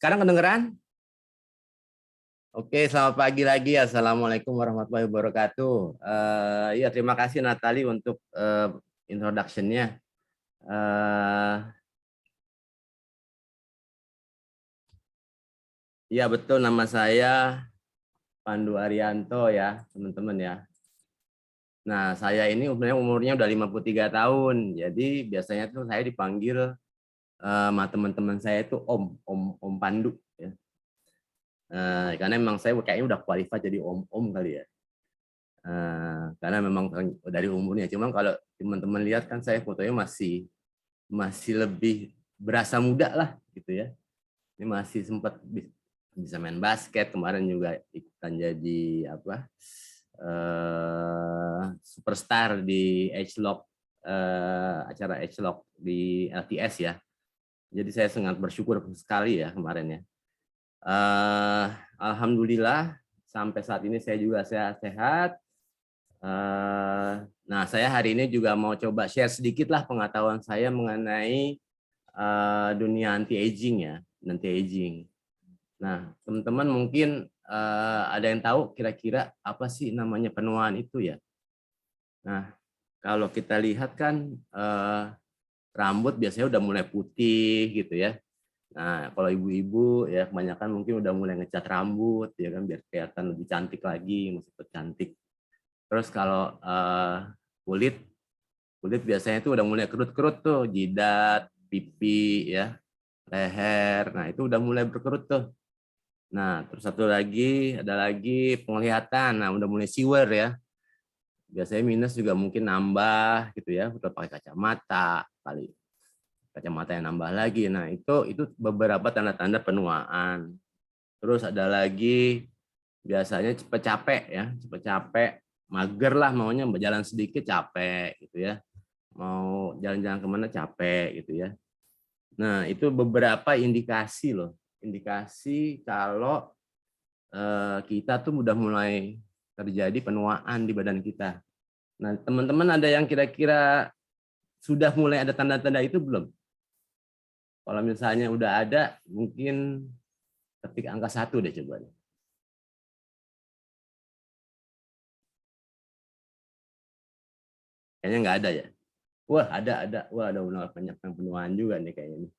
Sekarang kedengeran? Oke, selamat pagi lagi. Assalamualaikum warahmatullahi wabarakatuh. Ya, terima kasih Natali untuk introduction-nya. Ya, betul, nama saya Pandu Arianto ya, teman-teman ya. Nah, saya ini umurnya udah 53 tahun. Jadi biasanya tuh saya dipanggil sama teman-teman saya itu Om Pandu ya. Karena memang saya kayaknya udah qualified jadi om kali ya. Karena memang dari umurnya. Cuma kalau teman-teman lihat kan saya fotonya masih lebih berasa muda lah gitu ya. Ini masih sempat bisa main basket, kemarin juga ikutan jadi superstar di Edgelock, acara Edgelock di LTS ya. Jadi saya sangat bersyukur sekali ya kemarin ya. Alhamdulillah sampai saat ini saya juga sehat. Nah, saya hari ini juga mau coba share sedikit lah pengetahuan saya mengenai dunia anti-aging ya, anti-aging. Nah, teman-teman mungkin ada yang tahu kira-kira apa sih namanya penuaan itu ya. Nah, kalau kita lihat kan rambut biasanya udah mulai putih gitu ya. Nah, kalau ibu-ibu ya kebanyakan mungkin udah mulai ngecat rambut ya kan biar kelihatan lebih cantik lagi, masih tetap cantik. Terus kalau kulit biasanya itu udah mulai kerut-kerut tuh, jidat, pipi ya, leher. Nah, itu udah mulai berkerut tuh. Nah, terus ada lagi penglihatan. Nah, udah mulai siwer ya. Biasanya minus juga mungkin nambah gitu ya, udah pakai kacamata kali. Kacamata yang nambah lagi. Nah, itu beberapa tanda-tanda penuaan. Terus ada lagi biasanya cepet capek ya, cepet capek, mager lah maunya berjalan sedikit capek gitu ya. Mau jalan-jalan kemana capek gitu ya. Nah, itu beberapa indikasi loh. Indikasi kalau kita tuh udah mulai terjadi penuaan di badan kita. Nah, teman-teman ada yang kira-kira sudah mulai ada tanda-tanda itu belum? Kalau misalnya udah ada, mungkin ketik angka 1 deh coba. Kayaknya nggak ada ya. Wah, ada. Wah, ada banyak yang penuaan juga nih kayaknya.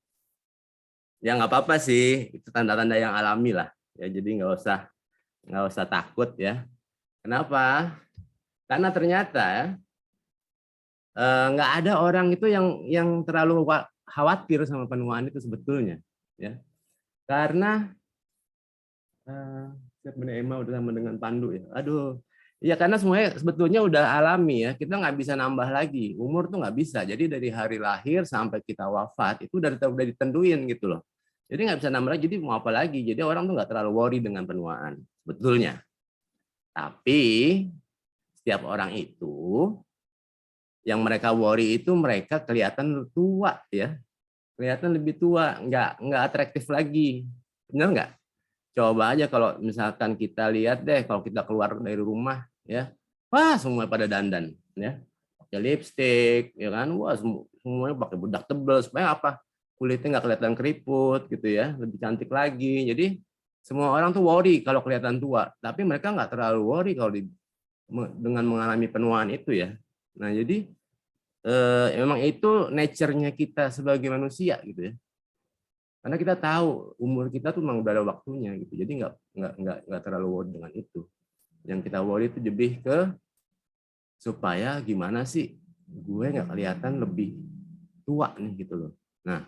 Ya nggak apa-apa sih, itu tanda-tanda yang alami lah. Ya, jadi nggak usah takut ya. Kenapa? Karena ternyata nggak ada orang itu yang terlalu khawatir sama penuaan itu sebetulnya. Ya, karena siap Emma udah sama dengan Pandu ya. Aduh, ya karena semuanya sebetulnya udah alami ya. Kita nggak bisa nambah lagi. Umur tuh nggak bisa. Jadi dari hari lahir sampai kita wafat itu udah ditentuin gitu loh. Jadi nggak bisa nambah lagi. Jadi mau apa lagi? Jadi orang tuh nggak terlalu worry dengan penuaan sebetulnya. Tapi setiap orang itu yang mereka worry itu mereka kelihatan tua ya. Kelihatan lebih tua, nggak atraktif lagi. Benar nggak? Coba aja kalau misalkan kita lihat deh, kalau kita keluar dari rumah, ya, wah semua pada dandan, ya, pakai lipstick, ya kan, wah semuanya pakai bedak tebal supaya apa? Kulitnya nggak kelihatan keriput, gitu ya, lebih cantik lagi. Jadi semua orang tuh worry kalau kelihatan tua, tapi mereka nggak terlalu worry kalau dengan mengalami penuaan itu ya. Nah jadi memang itu nature-nya kita sebagai manusia gitu ya. Karena kita tahu umur kita tuh memang udah ada waktunya gitu, jadi nggak terlalu worry dengan itu. Yang kita worry itu lebih ke supaya gimana sih gue nggak kelihatan lebih tua nih gitu loh. Nah,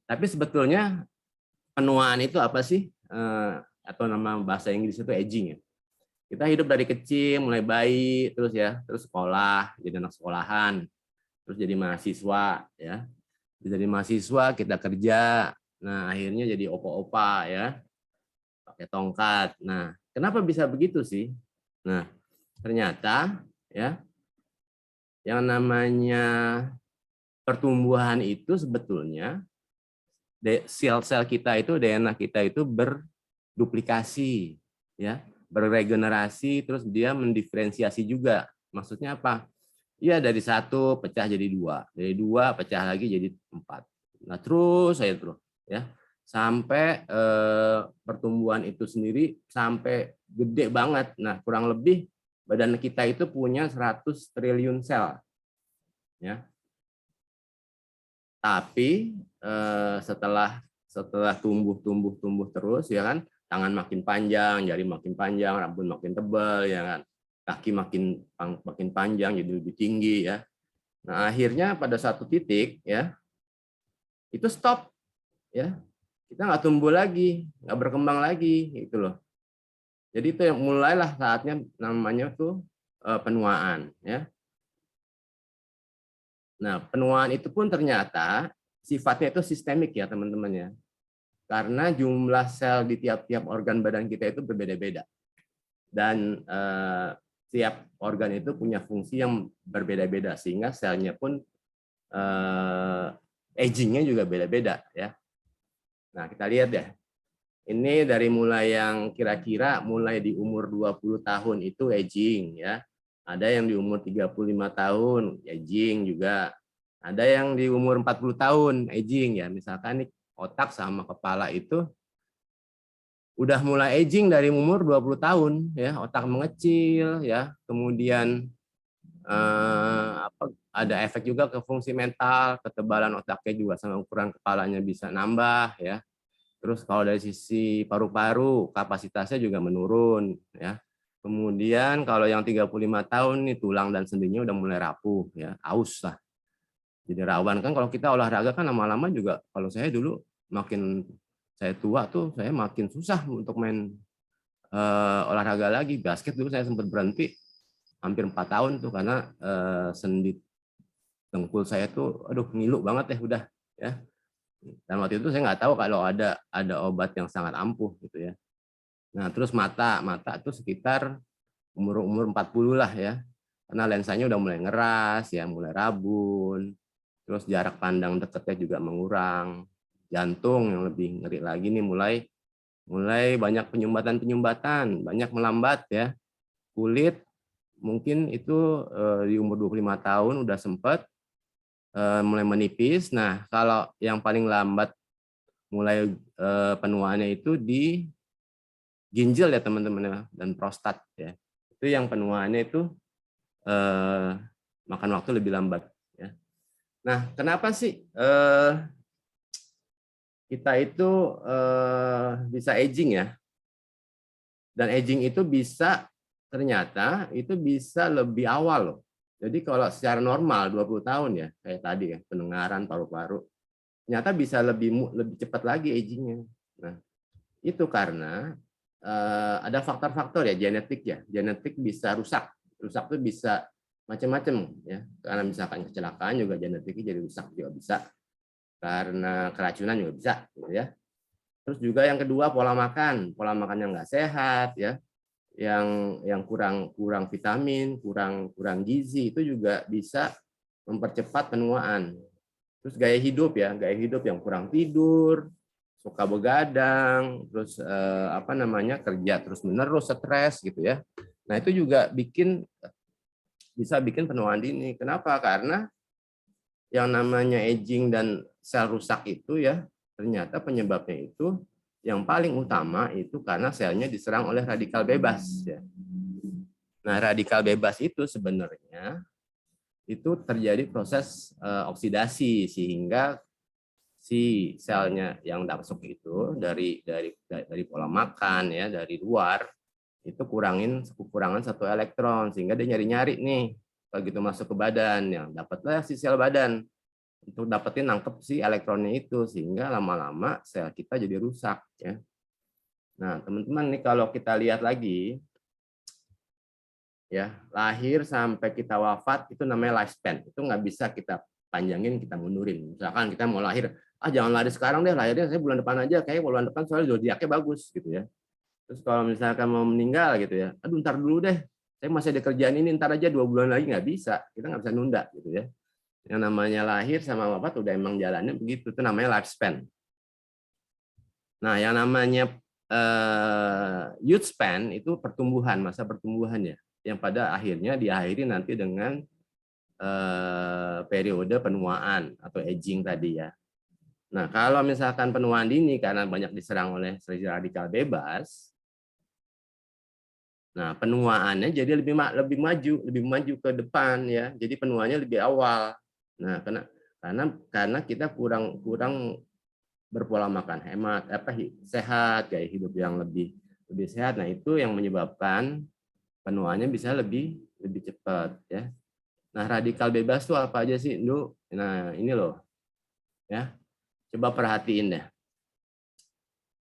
tapi sebetulnya penuaan itu apa sih? Atau nama bahasa Inggris itu aging ya. Kita hidup dari kecil, mulai bayi, terus ya, terus sekolah, jadi anak sekolahan, terus jadi mahasiswa ya. Jadi mahasiswa kita kerja. Nah, akhirnya jadi opa-opa ya, pakai tongkat. Nah, kenapa bisa begitu sih? Nah, ternyata ya yang namanya pertumbuhan itu sebetulnya sel-sel kita itu, DNA kita itu berduplikasi ya, berregenerasi, terus dia mendiferensiasi juga. Maksudnya apa? Ya dari 1 pecah jadi 2, dari 2 pecah lagi jadi 4. Nah, terus saya terus ya. sampai pertumbuhan itu sendiri sampai gede banget. Nah, kurang lebih badan kita itu punya 100 triliun sel. Ya. Tapi setelah tumbuh terus, ya kan, tangan makin panjang, jari makin panjang, rambut makin tebal, ya kan, kaki makin panjang, jadi lebih tinggi, ya. Nah, akhirnya pada satu titik, ya, itu stop, ya, kita nggak tumbuh lagi, nggak berkembang lagi, gitu loh. Jadi itu yang mulailah saatnya namanya tuh penuaan, ya. Nah, penuaan itu pun ternyata sifatnya itu sistemik ya teman-teman ya. Karena jumlah sel di tiap-tiap organ badan kita itu berbeda-beda. Dan tiap organ itu punya fungsi yang berbeda-beda sehingga selnya pun aging-nya juga beda-beda ya. Nah, kita lihat ya. Ini dari mulai yang kira-kira mulai di umur 20 tahun itu aging ya. Ada yang di umur 35 tahun, aging juga. Ada yang di umur 40 tahun, aging ya. Misalkan nih otak sama kepala itu udah mulai aging dari umur 20 tahun ya, otak mengecil ya. Kemudian ada efek juga ke fungsi mental, ketebalan otaknya juga sama ukuran kepalanya bisa nambah ya. Terus kalau dari sisi paru-paru, kapasitasnya juga menurun ya. Kemudian kalau yang 35 tahun nih tulang dan sendinya udah mulai rapuh ya, aus lah. Jadi rawan kan kalau kita olahraga kan lama-lama juga, kalau saya dulu makin saya tua tuh saya makin susah untuk main olahraga lagi. Basket dulu saya sempat berhenti hampir 4 tahun tuh karena sendi dengkul saya tuh aduh ngilu banget ya udah ya. Dan waktu itu saya nggak tahu kalau ada obat yang sangat ampuh gitu ya. Nah, terus mata itu sekitar umur 40 lah ya. Karena lensanya udah mulai ngeras ya, mulai rabun. Terus jarak pandang dekatnya juga mengurang. Jantung yang lebih ngeri lagi nih mulai banyak penyumbatan, banyak melambat ya. Kulit mungkin itu di umur 25 tahun udah sempat mulai menipis. Nah, kalau yang paling lambat mulai penuaannya itu di ginjal ya teman-teman ya, dan prostat ya. Itu yang penuaannya itu makan waktu lebih lambat ya. Nah, kenapa sih kita itu bisa aging ya? Dan aging itu ternyata itu bisa lebih awal loh. Jadi kalau secara normal 20 tahun ya, kayak tadi ya, pendengaran, paru-paru, ternyata bisa lebih cepat lagi agingnya. Nah, itu karena ada faktor-faktor ya genetik ya. Genetik bisa rusak. Rusak itu bisa macam-macam ya. Karena misalkan kecelakaan juga genetiknya jadi rusak juga bisa. Karena keracunan juga bisa gitu ya. Terus juga yang kedua pola makan yang nggak sehat ya. Yang kurang vitamin, kurang gizi itu juga bisa mempercepat penuaan. Terus gaya hidup yang kurang tidur, suka begadang, terus kerja terus menerus, stres gitu ya. Nah itu juga bisa bikin penuaan dini. Kenapa? Karena yang namanya aging dan sel rusak itu ya ternyata penyebabnya itu yang paling utama itu karena selnya diserang oleh radikal bebas. Ya. Nah radikal bebas itu sebenarnya itu terjadi proses oksidasi sehingga si selnya yang masuk itu dari pola makan ya dari luar itu kekurangan satu elektron sehingga dia nyari-nyari nih begitu masuk ke badan yang dapatlah si sel badan untuk dapetin nangkep si elektronnya itu sehingga lama-lama sel kita jadi rusak ya. Nah teman-teman nih kalau kita lihat lagi ya lahir sampai kita wafat itu namanya lifespan itu nggak bisa kita panjangin kita mundurin. Misalkan kita mau lahir jangan lari sekarang deh, lahirnya saya bulan depan aja, kayak bulan depan soalnya zodiaknya bagus gitu ya. Terus kalau misalkan mau meninggal gitu ya, aduh ntar dulu deh, saya masih ada kerjaan ini, ntar aja 2 bulan lagi, nggak bisa, kita nggak bisa nunda gitu ya. Yang namanya lahir sama wafat udah emang jalannya begitu, itu namanya lifespan. Nah yang namanya youth span itu pertumbuhan, masa pertumbuhannya, yang pada akhirnya diakhiri nanti dengan periode penuaan atau aging tadi ya. Nah, kalau misalkan penuaan dini karena banyak diserang oleh sel radikal bebas, nah penuaannya jadi lebih maju ke depan ya. Jadi penuaannya lebih awal. Nah, karena kita kurang kurang berpola makan hemat, sehat, gaya hidup yang lebih sehat. Nah, itu yang menyebabkan penuaannya bisa lebih cepat ya. Nah, radikal bebas tuh apa aja sih, Ndu? Nah, ini loh ya. Coba perhatiin deh.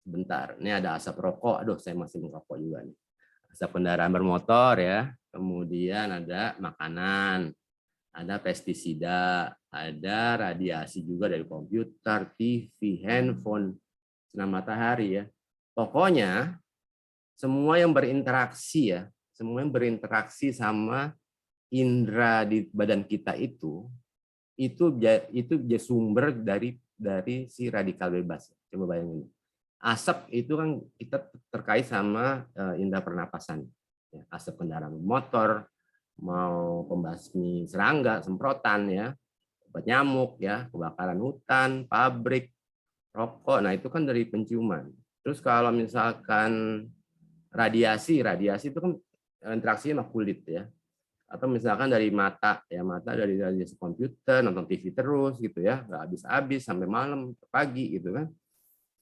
Bentar, ini ada asap rokok. Aduh, saya masih merokok juga nih. Asap kendaraan bermotor ya. Kemudian ada makanan, ada pestisida, ada radiasi juga dari komputer, TV, handphone, sinar matahari ya. Pokoknya semua yang berinteraksi ya, semua yang berinteraksi sama indera di badan kita itu sumber dari si radikal bebas. Coba bayangin. Asap itu kan kita terkait sama indera pernapasan. Ya, asap kendaraan motor, mau pembasmi serangga, semprotan ya, obat nyamuk ya, kebakaran hutan, pabrik, rokok. Nah, itu kan dari penciuman. Terus kalau misalkan radiasi itu kan interaksinya sama kulit ya. Atau misalkan dari mata ya, mata dari radiasi komputer, nonton TV terus gitu ya, nggak habis-habis sampai malam pagi gitu kan.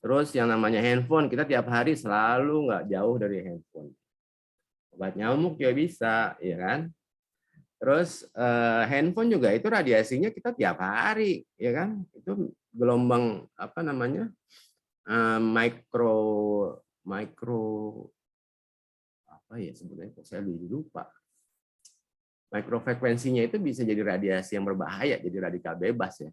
Terus yang namanya handphone, kita tiap hari selalu nggak jauh dari handphone. Obat nyamuk juga bisa, ya kan? Terus handphone juga itu radiasinya kita tiap hari, ya kan? Itu gelombang apa namanya? Mikro mikro apa ya sebenarnya? Kok saya lupa. Mikrofrekuensinya itu bisa jadi radiasi yang berbahaya, jadi radikal bebas ya.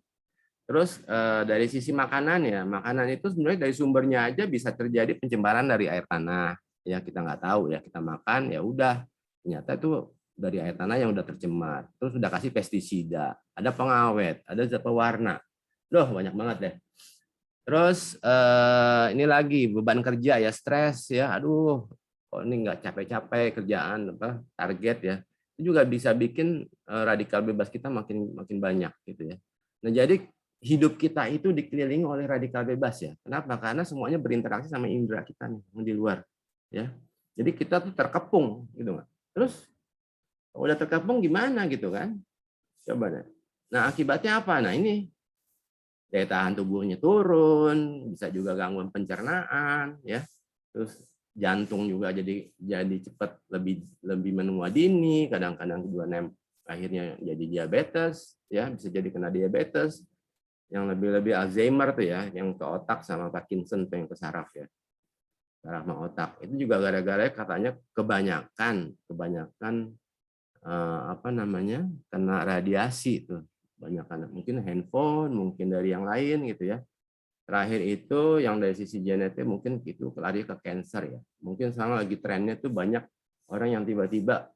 Terus dari sisi makanan ya, makanan itu sebenarnya dari sumbernya aja bisa terjadi pencemaran dari air tanah. Ya kita nggak tahu ya, kita makan ya udah ternyata itu dari air tanah yang udah tercemar. Terus udah kasih pestisida, ada pengawet, ada zat pewarna. Loh banyak banget deh. Terus ini lagi beban kerja ya, stres ya. Aduh, kok ini nggak capek-capek kerjaan apa target ya. Itu juga bisa bikin radikal bebas kita makin banyak gitu ya. Nah, jadi hidup kita itu dikelilingi oleh radikal bebas ya. Kenapa? Karena semuanya berinteraksi sama indera kita nih yang di luar ya. Jadi kita tuh terkepung gitu nggak. Terus kalau udah terkepung gimana gitu kan? Coba deh. Nah, akibatnya apa? Nah, ini daya tahan tubuhnya turun, bisa juga gangguan pencernaan ya. Terus jantung juga jadi cepat lebih menua dini, kadang-kadang juga akhirnya jadi diabetes ya, bisa jadi kena diabetes. Yang lebih Alzheimer tuh ya, yang ke otak sama Parkinson tuh yang ke saraf ya. Saraf sama otak. Itu juga gara-gara katanya kebanyakan apa namanya? Kena radiasi tuh. Banyak mungkin handphone, mungkin dari yang lain gitu ya. Terakhir itu yang dari sisi genetik mungkin itu lari ke cancer ya. Mungkin sekarang lagi trennya tuh banyak orang yang tiba-tiba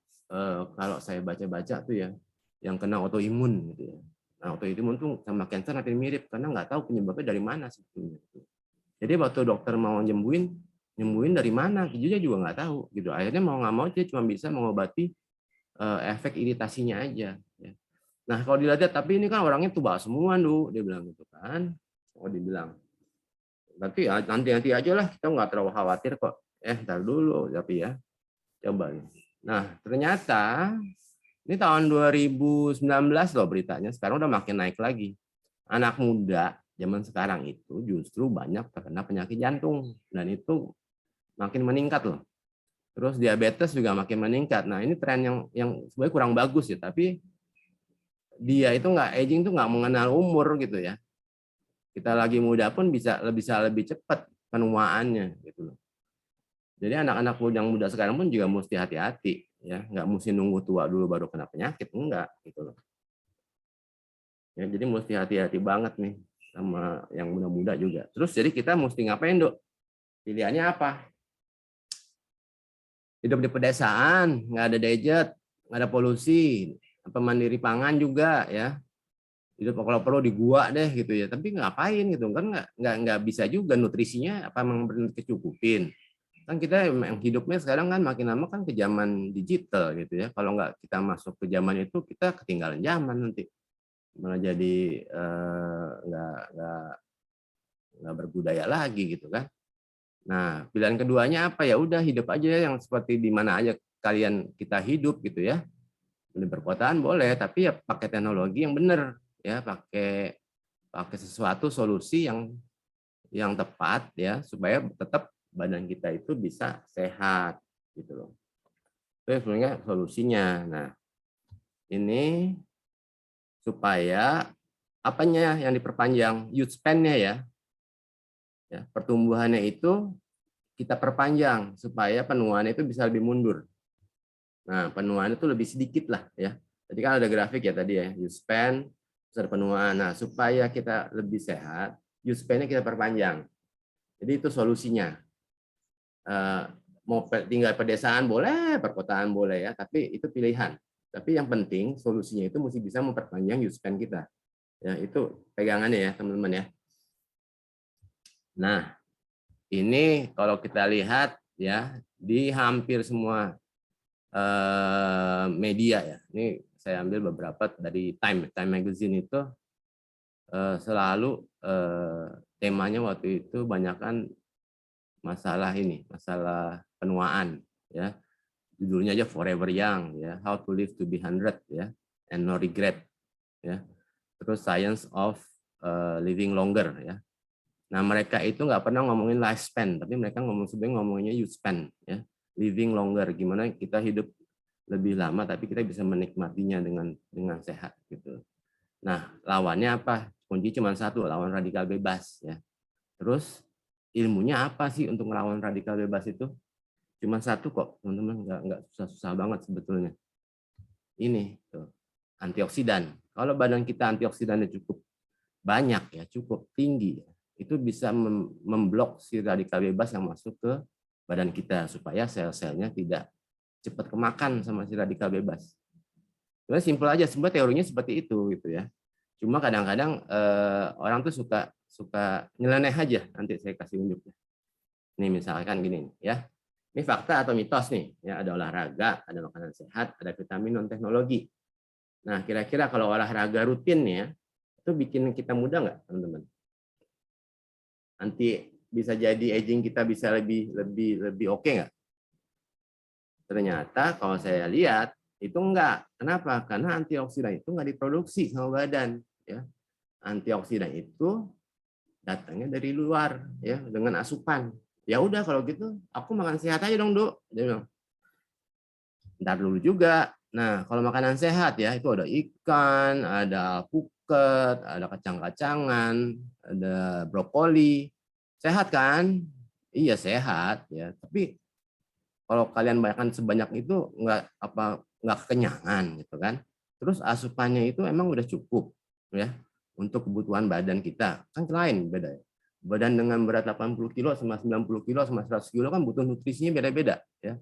kalau saya baca-baca tuh ya, yang kena autoimun gitu ya. Nah, autoimun tuh sama cancer hampir mirip karena nggak tahu penyebabnya dari mana sebetulnya. Jadi waktu dokter mau nyembuhin dari mana, dia juga nggak tahu gitu. Akhirnya mau nggak mau dia cuma bisa mengobati efek iritasinya aja. Ya. Nah kalau dilihat tapi ini kan orangnya tua semua, dia bilang gitu kan. Oh dibilang nanti ya nanti aja lah, kita nggak terlalu khawatir kok. Ntar dulu tapi ya coba nih. Nah ternyata ini tahun 2019 loh beritanya, sekarang udah makin naik lagi. Anak muda zaman sekarang itu justru banyak terkena penyakit jantung dan itu makin meningkat loh. Terus diabetes juga makin meningkat. Nah ini tren yang sebenarnya kurang bagus ya, tapi dia itu nggak aging tuh nggak mengenal umur gitu ya. Kita lagi muda pun bisa lebih cepat penuaannya gitu loh. Jadi anak-anak yang muda sekarang pun juga mesti hati-hati ya, nggak mesti nunggu tua dulu baru kena penyakit, enggak gitu loh. Ya, jadi mesti hati-hati banget nih sama yang muda-muda juga. Terus jadi kita mesti ngapain, Dok? Pilihannya apa? Hidup di pedesaan, nggak ada gadget, nggak ada polusi, apa mandiri pangan juga ya. Hidup kalau perlu di gua deh gitu ya. Tapi ngapain gitu kan nggak bisa juga nutrisinya apa memang benar kecukupin. Kan kita emang hidupnya sekarang kan makin lama kan ke zaman digital gitu ya. Kalau nggak kita masuk ke zaman itu kita ketinggalan zaman nanti. Malah jadi nggak nggak berbudaya lagi gitu kan. Nah, pilihan keduanya apa? Ya udah hidup aja yang seperti di mana aja kita hidup gitu ya. Di perkotaan boleh, tapi ya pakai teknologi yang benar ya, pakai sesuatu solusi yang tepat ya, supaya tetap badan kita itu bisa sehat gitu loh. Itu sebenarnya solusinya. Nah, ini supaya apanya yang diperpanjang, youth span-nya ya. Ya, pertumbuhannya itu kita perpanjang supaya penuaan itu bisa lebih mundur. Nah, penuaan itu lebih sedikit lah ya. Jadi kan ada grafik ya tadi ya, youth span, terus ada penuaan. Nah, supaya kita lebih sehat, youth span-nya kita perpanjang. Jadi itu solusinya. Mau tinggal pedesaan boleh, perkotaan boleh ya, tapi itu pilihan. Tapi yang penting solusinya itu mesti bisa memperpanjang youth span kita. Ya, itu pegangannya ya, teman-teman ya. Nah, ini kalau kita lihat ya di hampir semua media ya. Ini saya ambil beberapa dari Time Magazine itu selalu temanya waktu itu banyakkan masalah ini, masalah penuaan ya. Judulnya aja Forever Young ya, How to Live to be 100 ya, and No Regret ya. Terus Science of Living Longer ya. Nah, mereka itu nggak pernah ngomongin lifespan, tapi mereka sebenarnya ngomongnya youth span ya, living longer, gimana kita hidup lebih lama tapi kita bisa menikmatinya dengan sehat gitu. Nah, lawannya apa? Kunci cuma satu, lawan radikal bebas ya. Terus ilmunya apa sih untuk melawan radikal bebas itu? Cuma satu kok, teman-teman, nggak susah-susah banget sebetulnya. Ini tuh, antioksidan. Kalau badan kita antioksidannya cukup banyak ya, cukup tinggi, itu bisa memblok si radikal bebas yang masuk ke badan kita supaya sel-selnya tidak cepat kemakan sama si radikal bebas. Sebenarnya simpel aja, sebenarnya teorinya seperti itu gitu ya. Cuma kadang-kadang orang tuh suka nyeleneh aja. Nanti saya kasih unjuknya. Ini misalkan gini ya. Ini fakta atau mitos nih, ya ada olahraga, ada makanan sehat, ada vitamin non teknologi. Nah, kira-kira kalau olahraga rutin ya, itu bikin kita muda nggak, teman-teman? Nanti bisa jadi aging kita bisa lebih oke nggak? Ternyata kalau saya lihat itu enggak. Kenapa? Karena antioksidan itu nggak diproduksi sama badan. Ya, antioksidan itu datangnya dari luar ya dengan asupan. Ya udah kalau gitu aku makan sehat aja dong, Dok. Dia bilang. Ntar dulu juga. Nah, kalau makanan sehat ya itu ada ikan, ada alpukat, ada kacang-kacangan, ada brokoli. Sehat kan? Iya sehat ya. Tapi kalau kalian makan sebanyak itu nggak kekenyangan gitu kan. Terus asupannya itu emang udah cukup ya untuk kebutuhan badan kita. Kan lain beda ya. Badan dengan berat 80 kilo sama 90 kilo sama 100 kilo kan butuh nutrisinya beda-beda ya.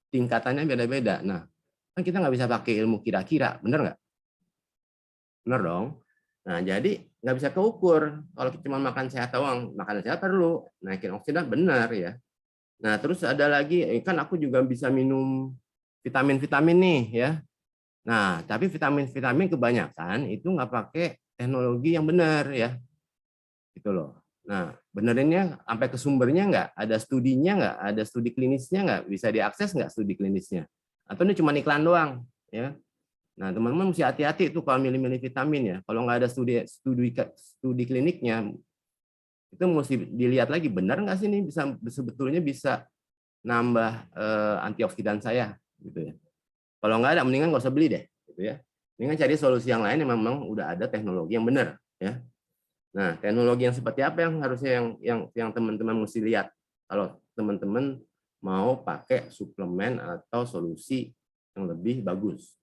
Tingkatannya beda-beda. Nah, kan kita nggak bisa pakai ilmu kira-kira, bener nggak? Bener dong. Nah, jadi nggak bisa keukur. Kalau kita cuma makan sehat doang, makan sehat perlu naikin oksidan, benar ya. Nah, terus ada lagi, kan aku juga bisa minum vitamin-vitamin nih ya. Nah, tapi vitamin-vitamin kebanyakan itu nggak pakai teknologi yang benar ya, gitu loh. Nah, benerinnya sampai ke sumbernya nggak? Ada studinya nggak? Ada studi klinisnya nggak? Bisa diakses nggak studi klinisnya? Atau ini cuma iklan doang? Ya. Nah, teman-teman mesti hati-hati tuh kalau milih-milih vitamin ya. Kalau nggak ada studi kliniknya, itu mesti dilihat lagi benar nggak sih ini bisa sebetulnya bisa nambah antioksidan saya gitu ya. Kalau nggak ada mendingan nggak usah beli deh gitu ya. Mendingan cari solusi yang lain yang memang udah ada teknologi yang benar ya. Nah, teknologi yang seperti apa yang harusnya yang teman-teman mesti lihat kalau teman-teman mau pakai suplemen atau solusi yang lebih bagus.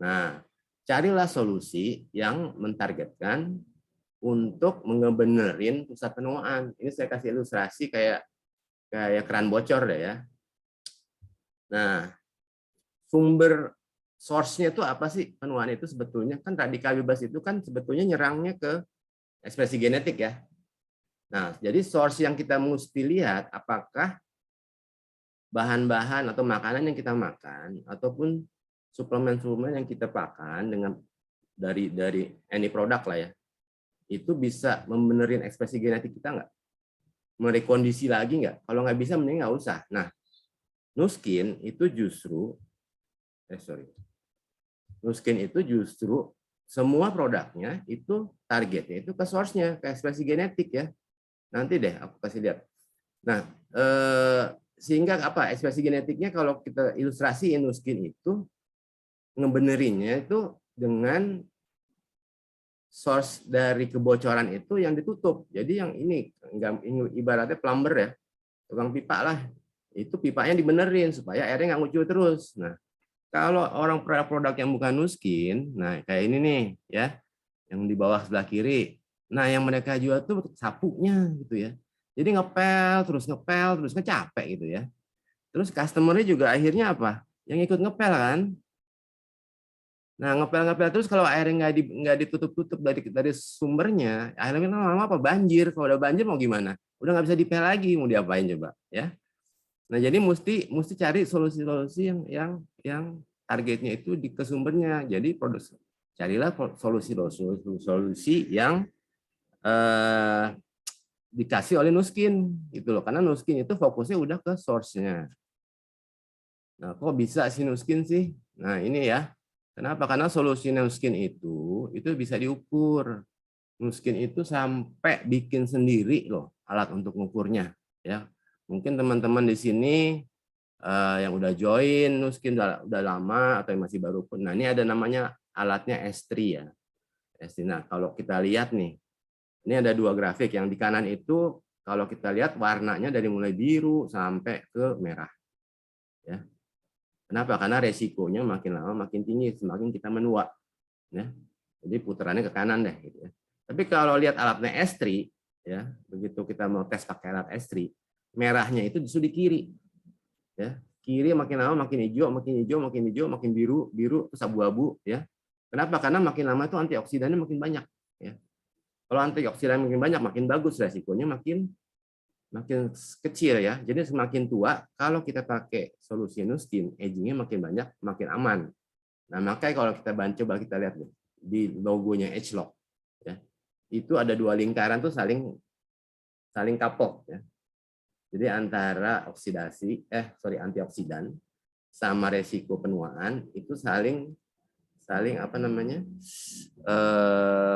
Nah, carilah solusi yang mentargetkan untuk ngebenerin pusat penuaan. Ini saya kasih ilustrasi kayak keran bocor deh ya. Nah, sumber source-nya itu apa sih penuaan itu sebetulnya? Kan radikal bebas itu kan sebetulnya nyerangnya ke ekspresi genetik ya. Nah, jadi source yang kita mesti lihat apakah bahan-bahan atau makanan yang kita makan ataupun suplemen-suplemen yang kita makan dengan dari any produk lah ya. itu bisa membenerin ekspresi genetik kita nggak? Merekondisi lagi nggak? Kalau nggak bisa, mending nggak usah. Nah, Nuskin itu justru, Nuskin itu justru semua produknya itu targetnya itu ke source-nya, ke ekspresi genetik ya. Nanti deh aku kasih lihat. Nah, sehingga apa? Ekspresi genetiknya kalau kita ilustrasi Nuskin itu ngebenerinnya itu dengan source dari kebocoran itu yang ditutup. Jadi yang ini ibaratnya plumber ya, tukang pipa lah. Itu pipanya dibenerin supaya airnya nggak ngucur terus. Nah, kalau orang produk-produk yang bukan Nuskin, nah kayak ini nih ya, yang di bawah sebelah kiri. Nah, yang mereka jual tuh sapunya gitu ya. Jadi ngepel terus ngecapek gitu ya. Terus customer-nya juga akhirnya apa? Yang ikut ngepel kan. Nah, ngepel-ngepel terus kalau airnya nggak ditutup-tutup dari sumbernya, akhirnya lama-lama apa banjir. Kalau udah banjir mau gimana? Udah nggak bisa dipel lagi, mau diapain coba ya? Nah, jadi mesti cari solusi-solusi yang targetnya itu ke sumbernya. Jadi carilah solusi yang dikasih oleh Nuskin gitu loh. Karena Nuskin itu fokusnya udah ke source-nya. Nah, kok bisa sih Nuskin sih? Nah, ini ya. Kenapa? Karena solusi Nuskin itu bisa diukur. Nuskin itu sampai bikin sendiri loh alat untuk mengukurnya ya. Mungkin teman-teman di sini yang udah join Nuskin udah lama atau yang masih baru pun. Nah, ini ada namanya alatnya S3 ya. S3. Nah, kalau kita lihat nih, ini ada dua grafik. Yang di kanan itu kalau kita lihat warnanya dari mulai biru sampai ke merah. Ya. Kenapa? Karena resikonya makin lama makin tinggi semakin kita menua. Ya. Jadi putarannya ke kanan deh. Gitu ya. Tapi kalau lihat alatnya S3, ya begitu kita mau tes pakai alat S3, merahnya itu justru di kiri. Ya, kiri makin lama makin hijau, makin hijau, makin hijau, makin biru, biru terus abu-abu. Ya. Kenapa? Karena makin lama itu antioksidannya makin banyak. Ya. Kalau antioksidan makin banyak, makin bagus resikonya makin kecil ya. Jadi semakin tua, kalau kita pakai solusi Nuskin, agingnya makin banyak, makin aman. Nah, makanya kalau kita coba kita lihat nih, di logonya Agelock, ya, itu ada dua lingkaran tuh saling couple. Ya. Jadi antara antioksidan sama resiko penuaan itu saling apa namanya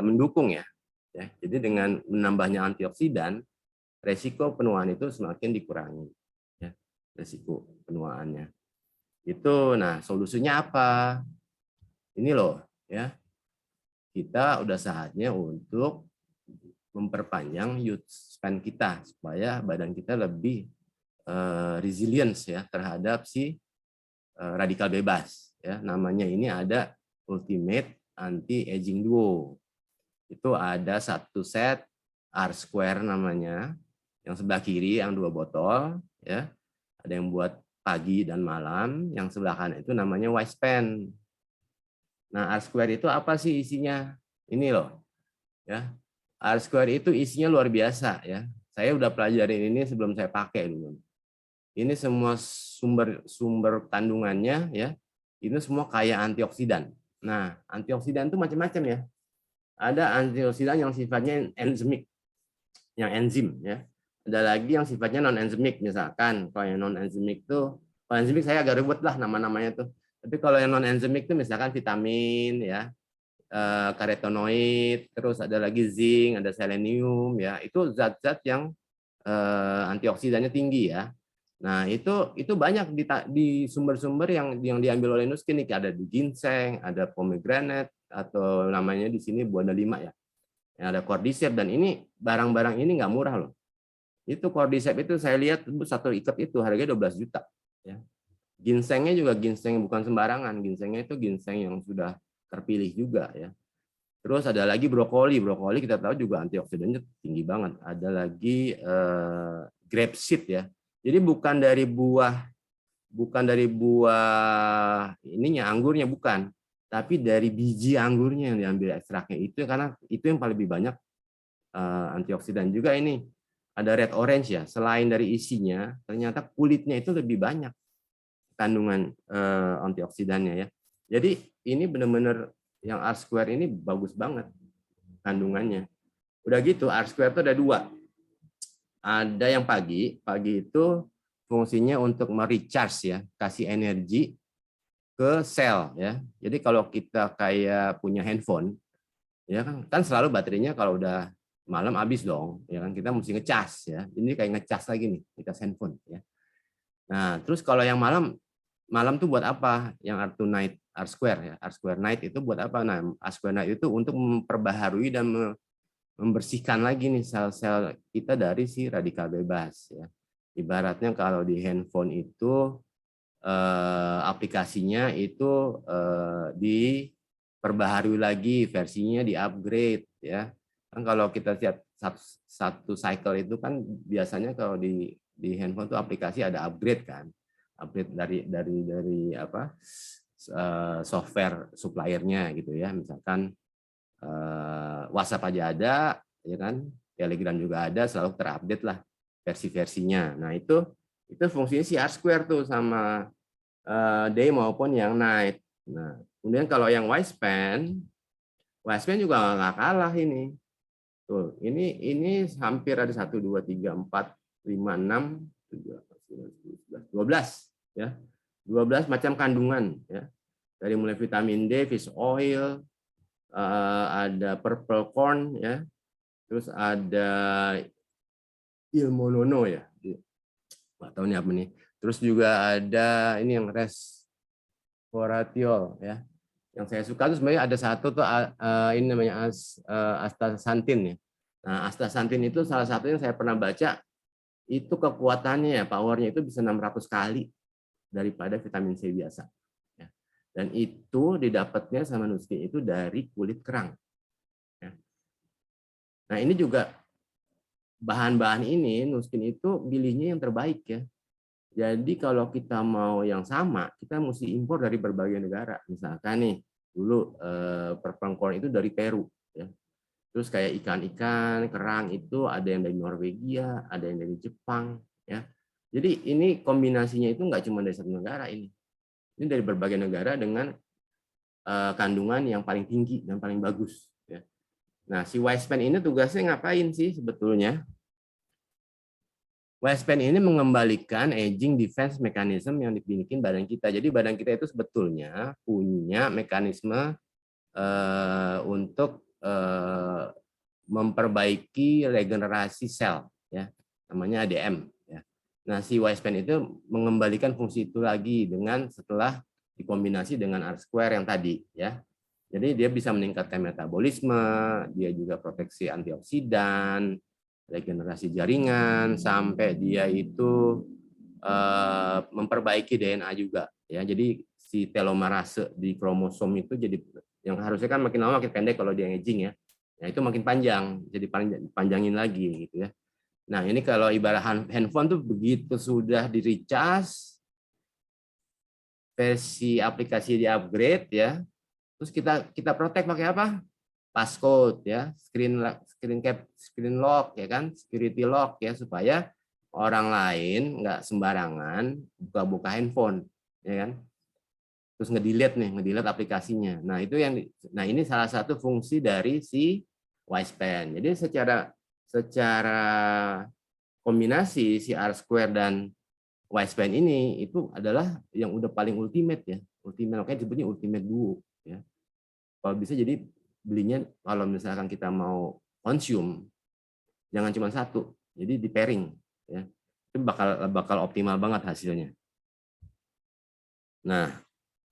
mendukung ya. Ya. Jadi dengan menambahnya antioksidan, resiko penuaan itu semakin dikurangi. Ya, resiko penuaannya. Itu, nah solusinya apa? Ini loh, ya. Kita udah saatnya untuk memperpanjang youth span kita supaya badan kita lebih resilience ya terhadap si radikal bebas. Ya, namanya ini ada Ultimate Anti Aging Duo. Itu ada satu set R-Square namanya, yang sebelah kiri yang 2 botol ya. Ada yang buat pagi dan malam, yang sebelah kanan itu namanya Wispan. Nah, R-Square itu apa sih isinya? Ini loh. Ya. R-Square itu isinya luar biasa ya. Saya udah pelajarin ini sebelum saya pakai dulu. Ini semua sumber kandungannya ya. Ini semua kaya antioksidan. Nah, antioksidan itu macam-macam ya. Ada antioksidan yang sifatnya enzimik, yang enzim ya. Ada lagi yang sifatnya non enzimik, misalkan kalau yang non enzimik tuh, kalau enzimik saya agak ribet lah nama-namanya tuh. Tapi kalau yang non enzimik tuh misalkan vitamin ya, karotenoid, terus ada lagi zinc, ada selenium ya. Itu zat-zat yang antioksidannya tinggi ya. Nah, itu banyak di sumber-sumber yang diambil oleh Nuskin. Ada di ginseng, ada pomegranate, atau namanya di sini buah delima ya. Yang ada cordyceps, dan ini barang-barang ini nggak murah loh. Itu cordyceps itu saya lihat satu ikat itu harganya 12 juta. Ya. Ginsengnya juga ginseng bukan sembarangan. Ginsengnya itu ginseng yang sudah terpilih juga ya. Terus ada lagi brokoli. Brokoli kita tahu juga antioksidannya tinggi banget. Ada lagi grapeseed ya. Jadi bukan dari buah ininya anggurnya bukan, tapi dari biji anggurnya yang diambil ekstraknya itu, karena itu yang paling lebih banyak antioksidan. Juga ini ada red orange ya. Selain dari isinya, ternyata kulitnya itu lebih banyak kandungan antioksidannya ya. Jadi ini benar-benar yang R-Square ini bagus banget kandungannya. Udah gitu R square itu ada dua. Ada yang pagi itu fungsinya untuk merecharge ya, kasih energi ke sel ya. Jadi kalau kita kayak punya handphone ya kan selalu baterainya kalau udah malam habis dong, ya kan kita mesti ngecas ya. Ini kayak ngecas lagi nih, ngecas handphone ya. Nah, terus kalau yang malam tuh buat apa? Yang R to night, R square ya. R square night itu buat apa? Nah, R square night itu untuk memperbaharui dan membersihkan lagi nih sel-sel kita dari si radikal bebas ya. Ibaratnya kalau di handphone itu aplikasinya itu diperbaharui lagi, versinya di-upgrade ya. Kan kalau kita lihat satu cycle itu kan biasanya kalau di handphone tuh aplikasi ada upgrade kan. Upgrade dari apa? Software suppliernya gitu ya. Misalkan WhatsApp aja ada, ya kan, Telegram juga ada, selalu terupdate lah versi-versinya. Nah itu fungsinya si R square tuh sama day maupun yang night. Nah kemudian kalau yang widespan juga nggak kalah ini. Tuh ini hampir ada 1, 2, 3, 4, 5, 6, 7, 8, 9, 10, 11, 12 ya. 12 macam kandungan ya. Dari mulai vitamin D, fish oil, ada purple corn ya, terus ada ilmonono ya, nggak tahu ini apa nih. Terus juga ada ini yang resveratrol ya. Yang saya suka tuh sebenarnya ada satu tuh ini namanya astaxanthin ya. Nah astaxanthin itu salah satu yang saya pernah baca itu kekuatannya ya, powernya itu bisa 600 kali daripada vitamin C biasa. Dan itu didapatnya sama Nuskin itu dari kulit kerang. Nah ini juga bahan-bahan ini Nuskin itu pilihnya yang terbaik ya. Jadi kalau kita mau yang sama, kita mesti impor dari berbagai negara. Misalkan nih dulu purple corn itu dari Peru. Ya. Terus kayak ikan-ikan, kerang itu ada yang dari Norwegia, ada yang dari Jepang. Ya. Jadi ini kombinasinya itu nggak cuma dari satu negara ini. Ini dari berbagai negara dengan kandungan yang paling tinggi dan paling bagus. Ya. Nah, si Wispan ini tugasnya ngapain sih sebetulnya? Wispan ini mengembalikan aging defense mechanism yang dimiliki badan kita. Jadi badan kita itu sebetulnya punya mekanisme untuk memperbaiki regenerasi sel, ya, namanya ADM. Ya. Nah, si Wispan itu mengembalikan fungsi itu lagi dengan setelah dikombinasi dengan R square yang tadi ya. Jadi dia bisa meningkatkan metabolisme, dia juga proteksi antioksidan, regenerasi jaringan, sampai dia itu memperbaiki DNA juga ya. Jadi si telomerase di kromosom itu jadi yang harusnya kan makin lama makin pendek kalau dia aging ya. Nah, itu makin panjang, jadi panjangin lagi gitu ya. Nah, ini kalau ibarat handphone tuh begitu sudah di-recharge, versi aplikasi di-upgrade ya. Terus kita protect pakai apa? Passcode ya, screen lock ya kan, security lock ya supaya orang lain nggak sembarangan buka-buka handphone ya kan. Terus ngedelete aplikasinya. Nah, ini salah satu fungsi dari si Wispan. Jadi secara kombinasi si R square dan Wispan ini itu adalah yang udah paling ultimate ya. Ultimate, makanya disebutnya ultimate duo ya. Kalau bisa jadi belinya kalau misalkan kita mau konsum jangan cuma satu, jadi di pairing ya. Itu bakal optimal banget hasilnya. Nah,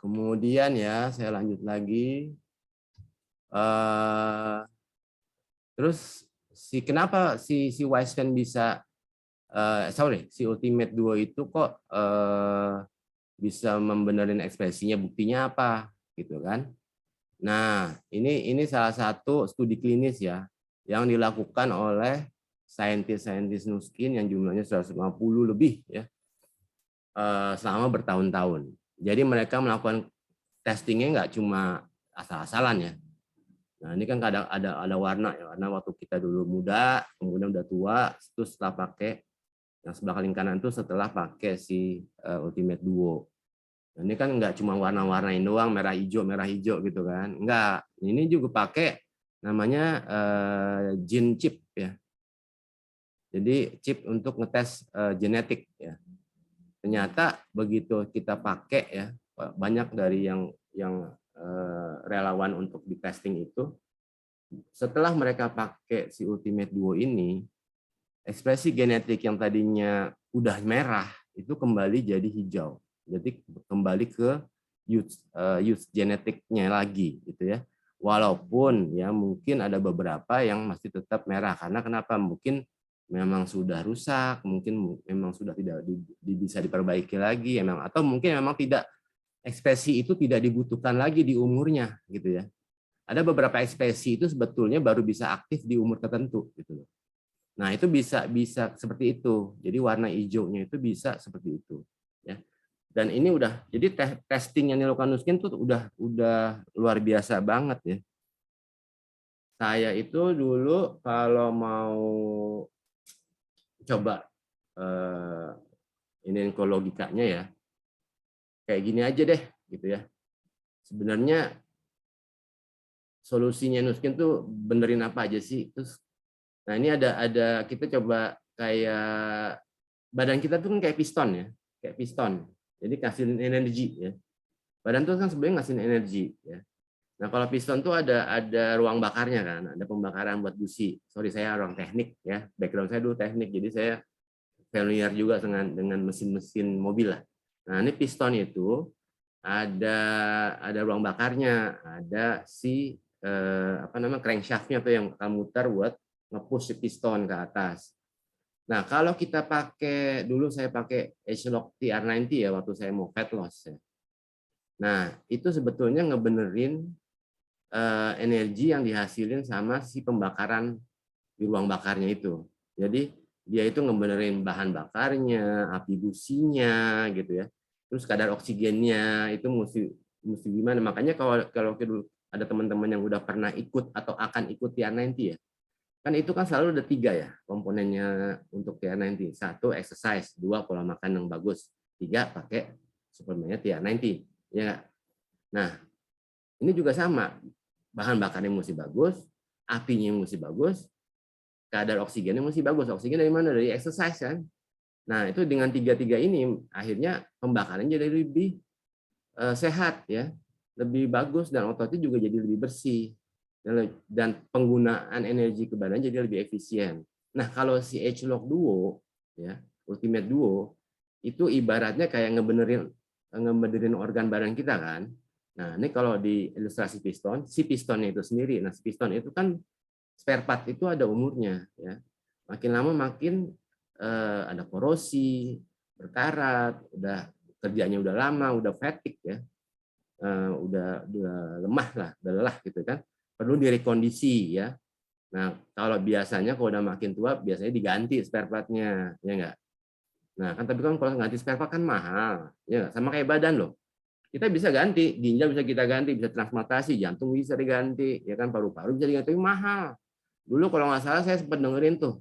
kemudian ya saya lanjut lagi. Terus kenapa si Wispan bisa si Ultimate Duo itu kok bisa membenerin ekspresinya, buktinya apa gitu kan? Nah, ini salah satu studi klinis ya yang dilakukan oleh saintis-saintis Nuskin yang jumlahnya 150 lebih ya selama bertahun-tahun. Jadi mereka melakukan testingnya nggak cuma asal-asalan ya. Nah, ini kan ada warna ya, warna waktu kita dulu muda, kemudian udah tua, terus setelah pakai yang sebelah paling kanan itu setelah pakai si Ultimate Duo. Ini kan nggak cuma warna-warnain doang, merah hijau gitu kan. Enggak, ini juga pakai namanya gene chip ya. Jadi chip untuk ngetes genetik ya. Ternyata begitu kita pakai ya, banyak dari yang relawan untuk di testing itu, setelah mereka pakai si Ultimate Duo ini, ekspresi genetik yang tadinya udah merah itu kembali jadi hijau. Jadi kembali ke use genetiknya lagi gitu ya. Walaupun ya mungkin ada beberapa yang masih tetap merah karena kenapa? Mungkin memang sudah rusak, mungkin memang sudah tidak bisa diperbaiki lagi, atau mungkin memang tidak, ekspresi itu tidak dibutuhkan lagi di umurnya gitu ya. Ada beberapa ekspresi itu sebetulnya baru bisa aktif di umur tertentu gitu loh. Nah, itu bisa seperti itu. Jadi warna hijaunya itu bisa seperti itu ya. Dan ini udah jadi testing yang dilakukan Nuskin tuh udah luar biasa banget ya. Saya itu dulu kalau mau coba ini logikanya ya, kayak gini aja deh gitu ya. Sebenarnya solusinya Nuskin tuh benerin apa aja sih? Terus, nah ini ada kita coba kayak badan kita tuh kan kayak piston ya, kayak piston. Jadi kasih energi ya. Badan tuh kan sebenarnya ngasih energi ya. Nah kalau piston tuh ada ruang bakarnya kan, ada pembakaran buat busi. Sorry saya orang teknik ya, background saya dulu teknik, jadi saya familiar juga dengan mesin-mesin mobil lah. Nah ini piston itu ada ruang bakarnya, ada si crankshaftnya tuh yang akan muter buat nge-push si piston ke atas. Nah kalau kita pakai, dulu saya pakai H-Lock TR90 ya waktu saya mau fat loss ya. Nah itu sebetulnya ngebenerin energi yang dihasilin sama si pembakaran di ruang bakarnya itu. Jadi dia itu ngebenerin bahan bakarnya, api businya gitu ya. Terus kadar oksigennya itu mesti gimana. Makanya kalau ada teman-teman yang udah pernah ikut atau akan ikut TR90 ya. Kan itu kan selalu ada 3 ya komponennya untuk TR90. 1 exercise, 2 pola makan yang bagus, 3 pakai suplemennya TR90. Ya. Nah, ini juga sama. Bahan bakarnya mesti bagus, apinya mesti bagus, kadar oksigennya mesti bagus. Oksigen dari mana? Dari exercise kan. Nah, itu dengan 3-3 ini akhirnya pembakarannya jadi lebih sehat ya, lebih bagus, dan ototnya juga jadi lebih bersih, dan penggunaan energi ke badan jadi lebih efisien. Nah, kalau si H-Lock Duo ya, Ultimate Duo itu ibaratnya kayak ngebenerin organ badan kita kan. Nah, ini kalau di ilustrasi piston, si pistonnya itu sendiri. Nah, si piston itu kan spare part itu ada umurnya ya. Makin lama makin ada korosi, berkarat, udah kerjanya udah lama, udah fatigue ya. Udah lemah lah, udah lelah gitu kan. Perlu direkondisi ya. Nah, kalau biasanya kalau udah makin tua biasanya diganti spare part-nya, ya enggak? Nah, kan tapi kan kalau ganti spare part kan mahal. Ya, sama kayak badan loh. Kita bisa ganti, ginjal bisa kita ganti, bisa transplantasi, jantung bisa diganti, ya kan, paru-paru bisa diganti, tapi mahal. Dulu kalau nggak salah saya sempat dengerin tuh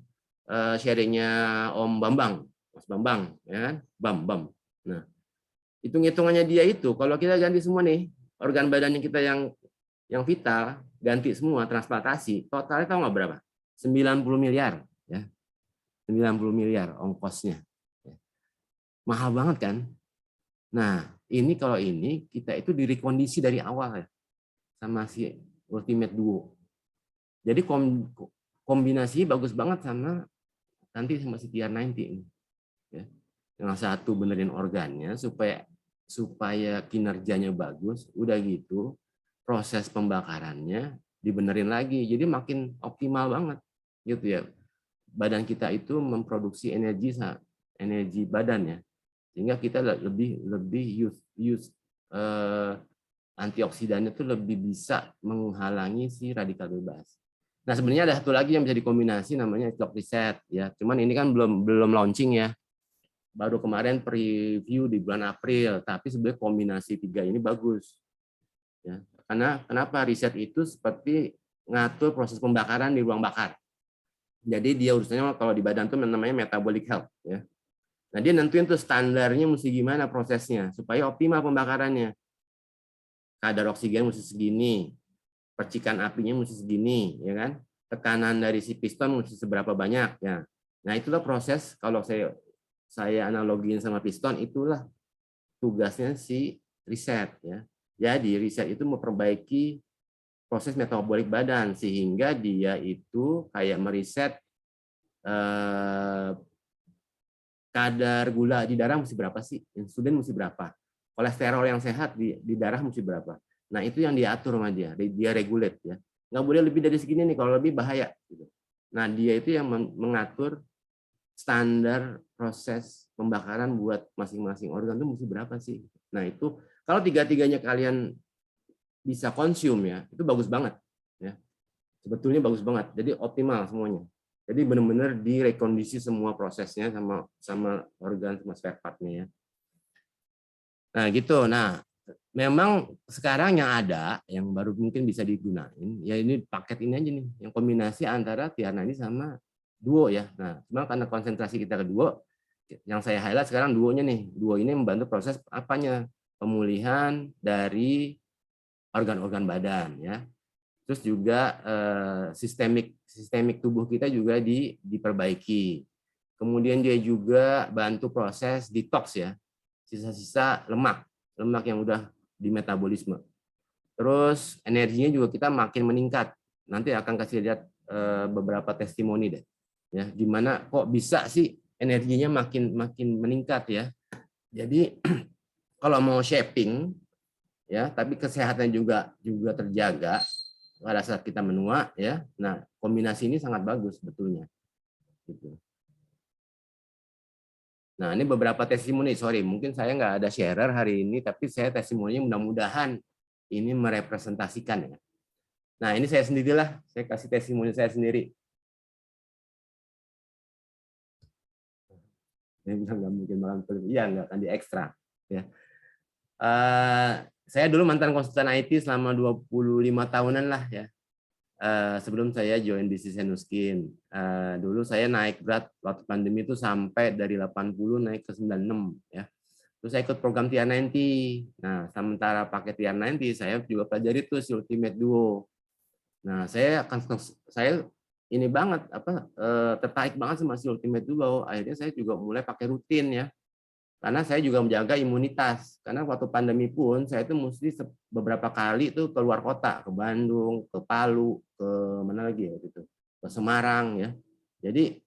sharingnya Om Bambang, Mas Bambang, ya kan, Bam. Nah, hitung-hitungannya dia itu, kalau kita ganti semua nih organ badannya kita yang vital, ganti semua, transplantasi, totalnya tahu nggak berapa? 90 miliar, ya, 90 miliar ongkosnya, mahal banget kan? Nah, ini kalau ini kita itu direkondisi dari awal ya sama si Ultimate Duo. Jadi kombinasi bagus banget sama nanti sama si TR90 ini. Ya. Yang satu benerin organnya supaya kinerjanya bagus, udah gitu proses pembakarannya dibenerin lagi. Jadi makin optimal banget gitu ya. Badan kita itu memproduksi energi badannya, sehingga kita lebih use antioksidannya itu lebih bisa menghalangi si radikal bebas. Nah, sebenarnya ada satu lagi yang bisa dikombinasi namanya H-Lock Reset ya. Cuman ini kan belum launching ya. Baru kemarin preview di bulan April, tapi sebenarnya kombinasi 3 ini bagus. Ya. Karena kenapa? Reset itu seperti ngatur proses pembakaran di ruang bakar. Jadi dia urusannya kalau di badan itu namanya metabolic health ya. Nah, dia nentuin tuh standarnya mesti gimana prosesnya supaya optimal pembakarannya. Kadar oksigen mesti segini, percikan apinya mesti segini, ya kan? Tekanan dari si piston mesti seberapa banyak, ya. Nah, itulah proses kalau saya analogiin sama piston, itulah tugasnya si riset, ya. Jadi riset itu memperbaiki proses metabolik badan sehingga dia itu kayak meriset kadar gula di darah mesti berapa sih, insulin mesti berapa, kolesterol yang sehat di darah mesti berapa. Nah, itu yang diatur sama dia regulate, ya. Nggak boleh lebih dari segini nih, kalau lebih bahaya. Gitu. Nah, dia itu yang mengatur standar proses pembakaran buat masing-masing organ itu mesti berapa sih. Nah, itu kalau tiga-tiganya kalian bisa konsum, ya, itu bagus banget. Ya. Sebetulnya bagus banget, jadi optimal semuanya. Jadi benar-benar direkondisi semua prosesnya sama organ sama spare part-nya, ya. Nah, gitu. Nah, memang sekarang yang ada yang baru mungkin bisa digunain ya ini paket ini aja nih, yang kombinasi antara Tiarna ini sama Duo, ya. Nah, cuma karena konsentrasi kita ke Duo, yang saya highlight sekarang Duonya nih. Duo ini membantu proses apanya? Pemulihan dari organ-organ badan, ya. Terus juga sistemik tubuh kita juga diperbaiki. Kemudian dia juga bantu proses detox, ya, sisa-sisa lemak yang udah di metabolisme. Terus energinya juga kita makin meningkat. Nanti akan kasih lihat beberapa testimoni deh, ya, gimana kok bisa sih energinya makin meningkat, ya. Jadi kalau mau shaping, ya, tapi kesehatan juga terjaga pada saat kita menua, ya. Nah, kombinasi ini sangat bagus sebetulnya. Gitu. Nah, ini beberapa testimoni. Sorry, mungkin saya nggak ada sharer hari ini, tapi saya testimoninya mudah-mudahan ini merepresentasikan, ya. Nah, ini saya sendirilah. Saya kasih testimoni saya sendiri. Saya bilang nggak mungkin malam film. Iya, nggak akan di ekstra. Ya. Saya dulu mantan konsultan IT selama 25 tahunan lah, ya. Sebelum saya join bisnis Nuskin. Dulu saya naik berat waktu pandemi itu sampai dari 80 naik ke 96, ya. Terus saya ikut program TR90. Nah, sementara pakai TR90 saya juga pelajari tuh si Ultimate Duo. Nah, saya ini banget tertarik banget sama si Ultimate Duo. Akhirnya saya juga mulai pakai rutin, ya. Karena saya juga menjaga imunitas. Karena waktu pandemi pun saya itu mesti beberapa kali tuh keluar kota, ke Bandung, ke Palu, ke mana lagi ya gitu, ke Semarang, ya. Jadi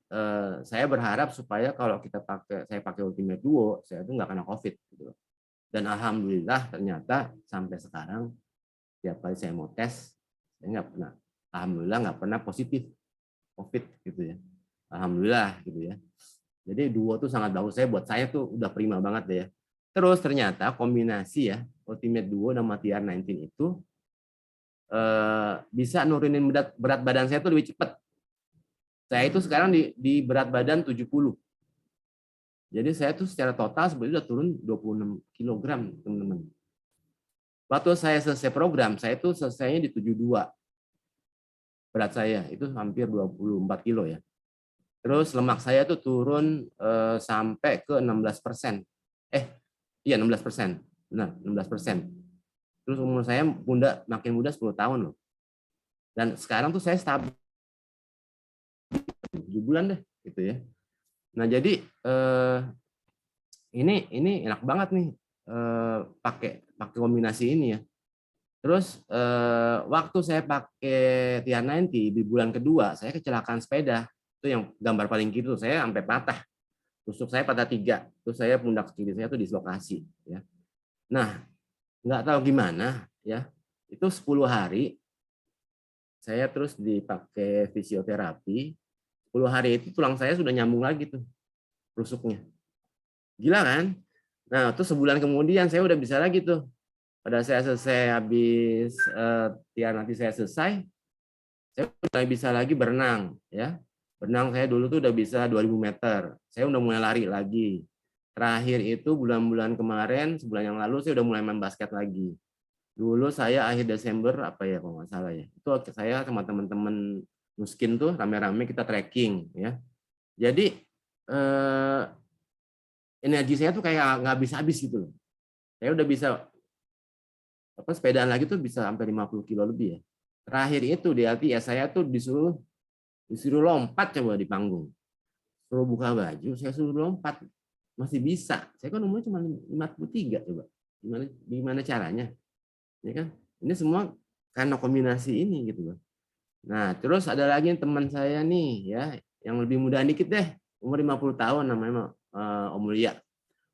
saya berharap supaya kalau saya pakai Ultimate Duo, saya itu nggak kena COVID gitu. Dan alhamdulillah ternyata sampai sekarang tiap kali saya mau tes, saya nggak pernah, alhamdulillah nggak pernah positif COVID gitu, ya. Alhamdulillah gitu, ya. Jadi Duo tuh sangat bagus. Buat saya tuh udah prima banget deh, ya. Terus ternyata kombinasi, ya, Ultimate Duo dan TR19 itu bisa nurunin berat badan saya tuh lebih cepat. Saya itu sekarang di berat badan 70. Jadi saya tuh secara total sebenarnya udah turun 26 kilogram, teman-teman. Waktu saya selesai program, saya tuh selesainya di 72. Berat saya itu hampir 24 kilo, ya. Terus lemak saya tuh turun sampai ke 16%. Iya 16%. Benar, 16%. Terus umur saya makin muda 10 tahun loh. Dan sekarang tuh saya stabil 7 bulan deh gitu, ya. Nah, jadi ini enak banget nih pakai kombinasi ini, ya. Terus waktu saya pakai TR90 di bulan kedua, saya kecelakaan sepeda. Itu yang gambar paling kiri tuh, saya sampai patah. Tusuk saya patah 3. Terus saya pundak kiri saya tuh dislokasi, ya. Nah, nggak tahu gimana, ya. Itu 10 hari saya terus dipakai fisioterapi. 10 hari itu tulang saya sudah nyambung lagi tuh rusuknya. Gila kan? Nah, terus sebulan kemudian saya udah bisa lagi tuh. Pada saya selesai habis nanti saya selesai, saya udah bisa lagi berenang, ya. Berenang saya dulu tuh udah bisa 2000 meter. Saya udah mulai lari lagi. Terakhir itu bulan-bulan kemarin, sebulan yang lalu saya udah mulai main basket lagi. Dulu saya akhir Desember apa ya kalau nggak salah, ya. Itu saya sama teman-teman Nuskin tuh rame-rame kita trekking, ya. Jadi energi saya tuh kayak nggak habis-habis gitu loh. Saya udah bisa sepedaan lagi tuh bisa sampai 50 kilo lebih, ya. Terakhir itu di LTS saya tuh disuruh lompat coba di panggung. Suruh buka baju, saya suruh lompat. Masih bisa. Saya kan umurnya cuma 53 coba. Gimana caranya? Ya kan? Ini semua karena kombinasi ini gitu loh. Nah, terus ada lagi teman saya nih ya, yang lebih muda dikit deh, umur 50 tahun namanya Om Mulia.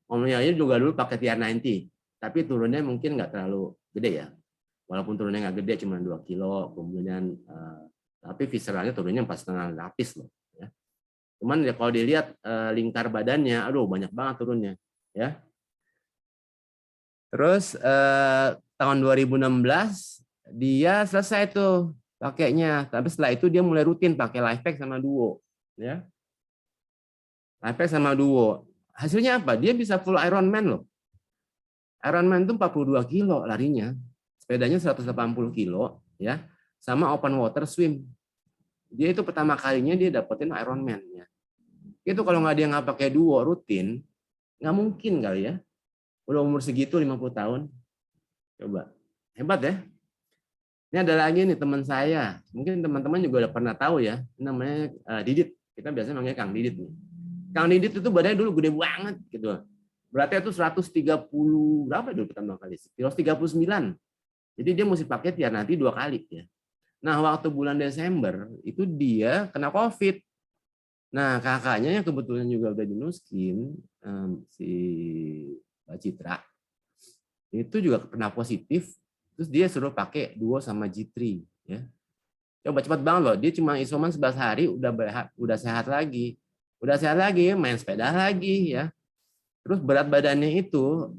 Om Mulia ini juga dulu pakai TR90, tapi turunnya mungkin nggak terlalu gede ya. Walaupun turunnya nggak gede, cuma 2 kilo, kemudian tapi visceralnya turunnya 4,5 lapis loh. Ya. Cuman ya kalau dilihat lingkar badannya, aduh banyak banget turunnya. Ya. Terus tahun 2016 dia selesai tuh pakainya, tapi setelah itu dia mulai rutin pakai Lifepack sama Duo. Ya. Lifepack sama Duo. Hasilnya apa? Dia bisa full Ironman loh. Ironman itu 42 kilo larinya. Sepedanya 180 kilo ya, sama open water swim. Dia itu pertama kalinya dia dapetin Ironman ya. Itu kalau nggak dia nggak pakai Duo rutin, nggak mungkin kali ya. Udah umur segitu 50 tahun. Coba. Hebat ya. Ini ada lagi nih teman saya. Mungkin teman-teman juga udah pernah tahu ya. Namanya Didit. Kita biasanya manggil Kang Didit nih. Kang Didit itu badannya dulu gede banget gitu. Beratnya itu 130 berapa dulu pertama kali? 139. Jadi dia mesti pakai tiap nanti 2 kali ya. Nah, waktu bulan Desember itu dia kena COVID. Nah, kakaknya yang kebetulan juga udah di Nuskin, si Mbak Citra, itu juga kena positif. Terus dia suruh pakai Duo sama G3 ya. Coba cepat banget loh, dia cuma isoman 11 hari udah sehat lagi. Udah sehat lagi, main sepeda lagi ya. Terus berat badannya itu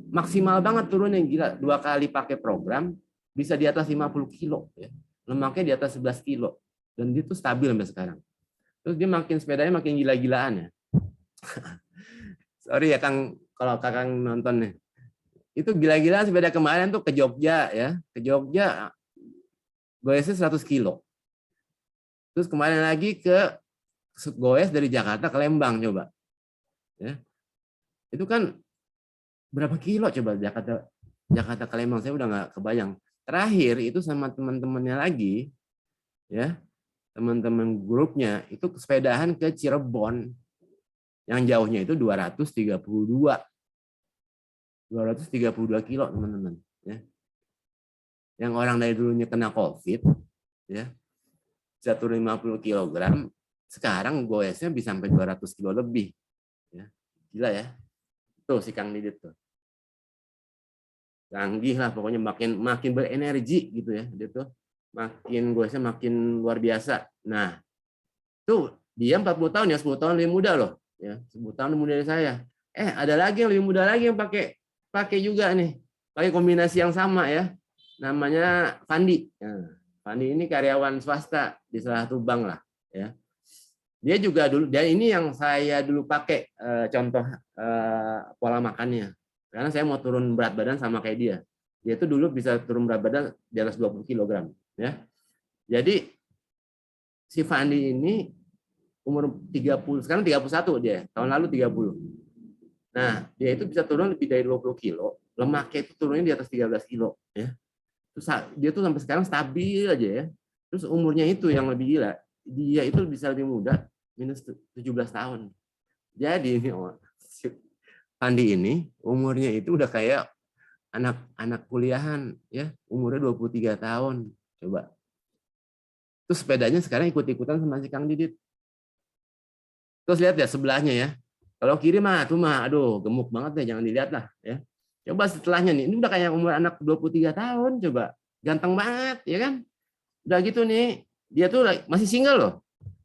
maksimal banget turunnya, gila. 2 kali pakai program bisa di atas 50 kilo ya. Lemaknya di atas 11 kilo. Dan dia tuh stabil sampai sekarang. Terus dia makin sepedanya makin gila-gilaan ya. Sorry ya Kang, kalau Kakang nonton nih. Itu gila-gilaan sepeda kemarin tuh ke Jogja ya. Ke Jogja goesnya 100 kilo. Terus kemarin lagi ke goes dari Jakarta ke Lembang coba. Ya. Itu kan berapa kilo coba Jakarta ke Lembang, saya udah nggak kebayang. Terakhir itu sama teman-temannya lagi, ya teman-teman grupnya itu kesepedahan ke Cirebon, yang jauhnya itu 232 kilo teman-teman. Ya. Yang orang dari dulunya kena COVID, ya bisa turun 50 kilogram, sekarang goesnya bisa sampai 200 kilo lebih. Ya. Gila ya. Tuh si Kang Didit tuh. Canggih lah pokoknya, makin berenergi gitu ya, dia tuh makin goesnya makin luar biasa. Nah tuh dia 40 tahun ya, 10 tahun lebih muda loh ya, 10 tahun lebih muda dari saya. Ada lagi yang lebih muda lagi yang pakai juga nih, pakai kombinasi yang sama ya, namanya Fandi. Nah, Fandi ini karyawan swasta di salah satu bank lah ya. Dia juga dulu, dia ini yang saya dulu pakai contoh pola makannya. Karena saya mau turun berat badan sama kayak dia. Dia itu dulu bisa turun berat badan di atas 20 kg. Ya. Jadi si Fandi ini umur 30, sekarang 31 dia. Tahun lalu 30. Nah, dia itu bisa turun lebih dari 20 kilo. Lemaknya itu turunnya di atas 13 kilo. Ya. Terus dia tuh sampai sekarang stabil aja ya. Terus umurnya itu yang lebih gila. Dia itu bisa lebih muda, minus 17 tahun. Jadi ini Andi ini umurnya itu udah kayak anak kuliahan ya, umurnya 23 tahun. Coba. Terus sepedanya sekarang ikut-ikutan sama si Kang Didit. Terus lihat ya sebelahnya ya. Kalau kiri mah tuh mah aduh gemuk banget deh, jangan dilihat lah ya. Coba setelahnya nih, ini udah kayak umur anak 23 tahun coba. Ganteng banget ya kan? Udah gitu nih, dia tuh masih single loh.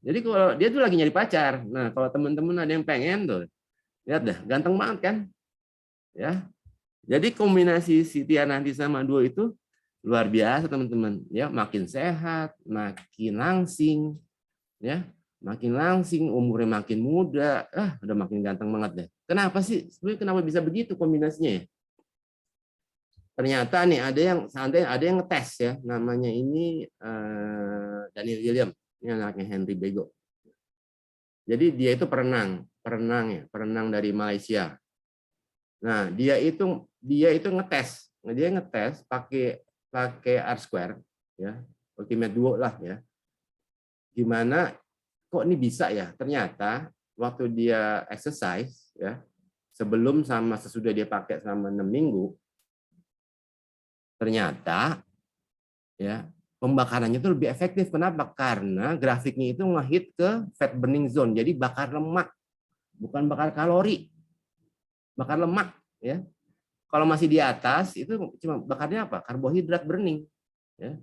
Jadi kalau dia tuh lagi nyari pacar. Nah, kalau teman-teman ada yang pengen tuh, lihat dah, ganteng banget kan? Ya. Jadi kombinasi si Tiananti sama Duo itu luar biasa teman-teman. Ya, makin sehat, makin langsing, ya, makin langsing, umurnya makin muda, udah makin ganteng banget deh. Kenapa sih? Sebenarnya kenapa bisa begitu kombinasinya ya? Ternyata nih ada yang santai, ada yang ngetes ya, namanya ini Daniel William, ini anaknya Henry Bego. Jadi dia itu perenang ya, perenang dari Malaysia. Nah, dia itu ngetes pakai R square ya. Ultimate Duo lah ya. Gimana kok ini bisa ya? Ternyata waktu dia exercise ya, sebelum sama sesudah dia pakai selama 6 minggu, ternyata ya pembakarannya itu lebih efektif. Kenapa? Karena grafiknya itu ngehit ke fat burning zone. Jadi bakar lemak, bukan bakar kalori. Bakar lemak ya. Kalau masih di atas itu cuma bakarnya apa? Karbohidrat burning ya.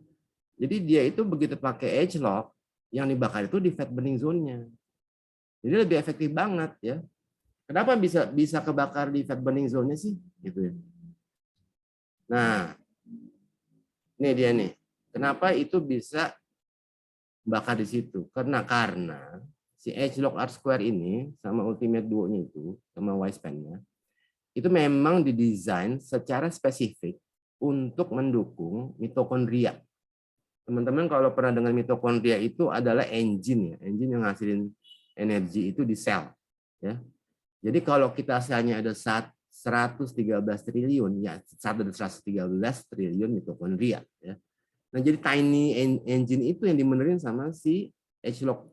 Jadi dia itu begitu pakai age lock, yang dibakar itu di fat burning zone-nya. Jadi lebih efektif banget ya. Kenapa bisa kebakar di fat burning zone-nya sih? Gitu ya. Nah, ini dia nih. Kenapa itu bisa bakar di situ? Karena si age lock R square ini sama Ultimate Duo-nya itu sama Wispan-nya itu memang didesain secara spesifik untuk mendukung mitokondria. Teman-teman kalau pernah dengar mitokondria itu adalah engine ya, engine yang ngasilin energi itu di sel ya. Jadi kalau kita selnya ada 113 triliun ya, ada 113 triliun mitokondria ya. Nah, jadi tiny engine itu yang dibenerin sama si H-lock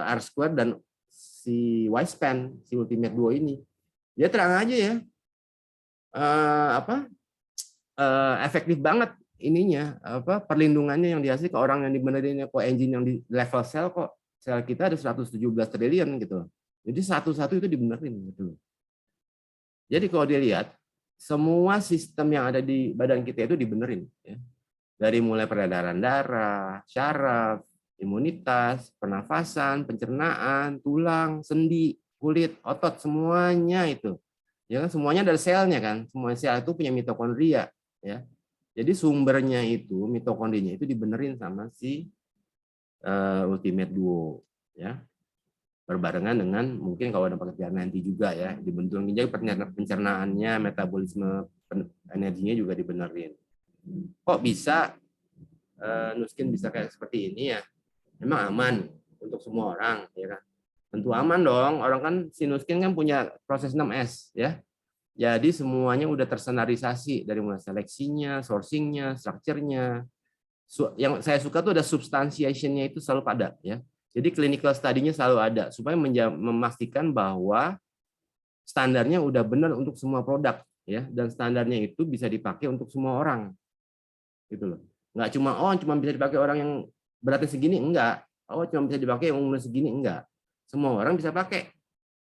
R square dan si Wispan, si Ultimate Duo ini. Dia terang aja ya. Efektif banget ininya, perlindungannya yang dikasih ke orang yang dibenerin kok engine yang di level sel kok sel kita ada 117 triliun gitu. Jadi satu-satu itu dibenerin gitu. Jadi kalau dilihat semua sistem yang ada di badan kita itu dibenerin ya. Dari mulai peredaran darah, syaraf, imunitas, pernafasan, pencernaan, tulang, sendi, kulit, otot, semuanya itu. Ya kan semuanya dari selnya kan. Semua sel itu punya mitokondria ya. Jadi sumbernya itu mitokondrianya itu dibenerin sama si Ultimate Duo ya. Berbarengan dengan mungkin kalau ada pekerjaan nanti juga ya, dibentuk jadi pencernaannya, metabolisme energinya juga dibenerin. Kok bisa Nuskin bisa kayak seperti ini ya? Memang aman untuk semua orang ya kan? Tentu aman dong. Orang kan si Nuskin kan punya proses 6S ya. Jadi semuanya udah terstandarisasi dari mulai seleksinya, sourcingnya, strukturnya. Yang saya suka tuh ada substantiation-nya itu selalu ada ya. Jadi clinical study-nya selalu ada supaya memastikan bahwa standarnya udah benar untuk semua produk ya, dan standarnya itu bisa dipakai untuk semua orang. Gitu loh. Nggak cuma bisa dipakai orang yang beratnya segini, enggak. Cuma bisa dipakai yang umur segini, enggak. Semua orang bisa pakai.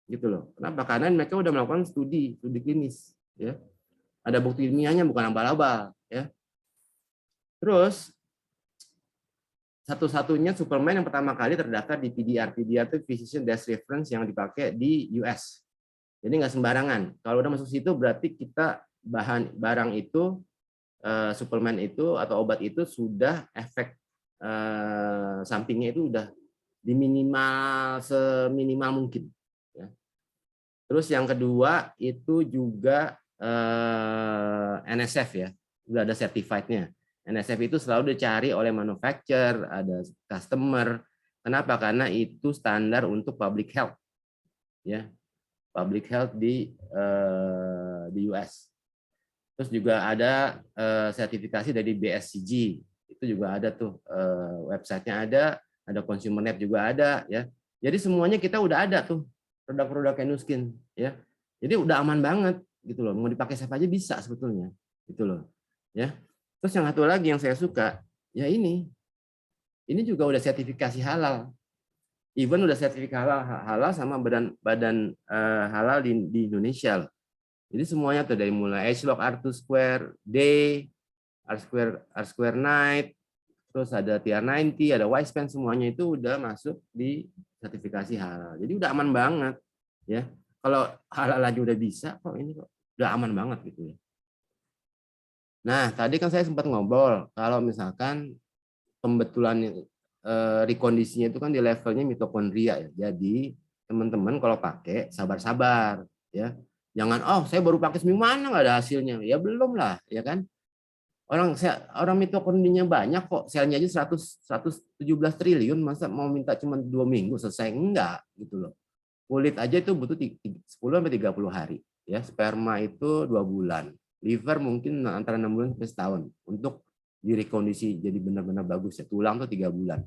Gitu loh. Kenapa? Karena mereka udah melakukan studi klinis ya. Ada bukti ilmiahnya, bukan abal-abal ya. Terus satu-satunya suplemen yang pertama kali terdaftar di PDR. PDR itu Physician Desk Reference yang dipakai di US. Jadi nggak sembarangan. Kalau udah masuk situ berarti kita barang itu, suplemen itu atau obat itu sudah efek sampingnya itu udah seminimal mungkin. Ya. Terus yang kedua itu juga NSF ya, udah ada certified-nya. NSF itu selalu dicari oleh manufacturer, ada customer. Kenapa? Karena itu standar untuk public health, ya, public health di US. Terus juga ada sertifikasi dari BSCG, itu juga ada tuh websitenya ada ConsumerNet juga ada, ya. Jadi semuanya kita udah ada tuh produk-produk Nuskin, ya. Jadi udah aman banget, gitu loh. Mau dipakai siapa aja bisa sebetulnya, gitu loh, ya. Terus yang satu lagi yang saya suka, ya ini juga udah sertifikasi halal. Even udah sertifikasi halal sama badan halal di Indonesia. Jadi semuanya tuh dari mulai H-lock R2 square, Day, R square night, terus ada TR90, ada Wispan, semuanya itu udah masuk di sertifikasi halal. Jadi udah aman banget, ya. Kalau halal aja udah bisa, kok ini kok udah aman banget gitu ya. Nah, tadi kan saya sempat ngobrol kalau misalkan pembetulan rekondisinya itu kan di levelnya mitokondria ya. Jadi teman-teman kalau pakai sabar-sabar ya. Jangan saya baru pakai seminggu mana nggak ada hasilnya. Ya belum lah, ya kan? Orang mitokondrianya banyak kok, selnya aja 117 triliun, masa mau minta cuma 2 minggu selesai, enggak gitu loh. Kulit aja itu butuh 10 sampai 30 hari ya. Sperma itu 2 bulan. Liver mungkin antara 6 bulan sampai setahun untuk direkondisi jadi benar-benar bagus ya. Tulang tuh 3 bulan.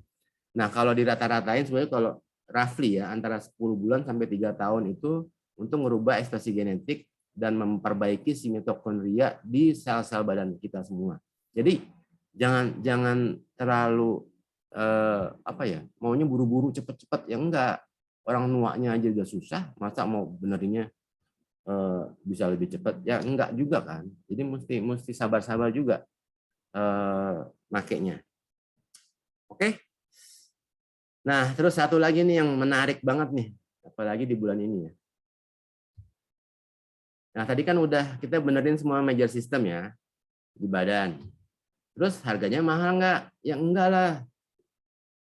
Nah, kalau dirata-ratain sebenarnya kalau roughly ya antara 10 bulan sampai 3 tahun itu untuk merubah ekspresi genetik dan memperbaiki si mitokondria di sel-sel badan kita semua. Jadi jangan terlalu apa ya, maunya buru-buru cepet-cepet ya enggak. Orang nuanya aja udah susah, masa mau benerinnya bisa lebih cepat ya enggak juga kan. Jadi mesti sabar-sabar juga makainya. Oke. Nah, terus satu lagi nih yang menarik banget nih, apalagi di bulan ini ya. Nah, tadi kan udah kita benerin semua major system ya di badan. Terus harganya mahal nggak? Ya enggak lah.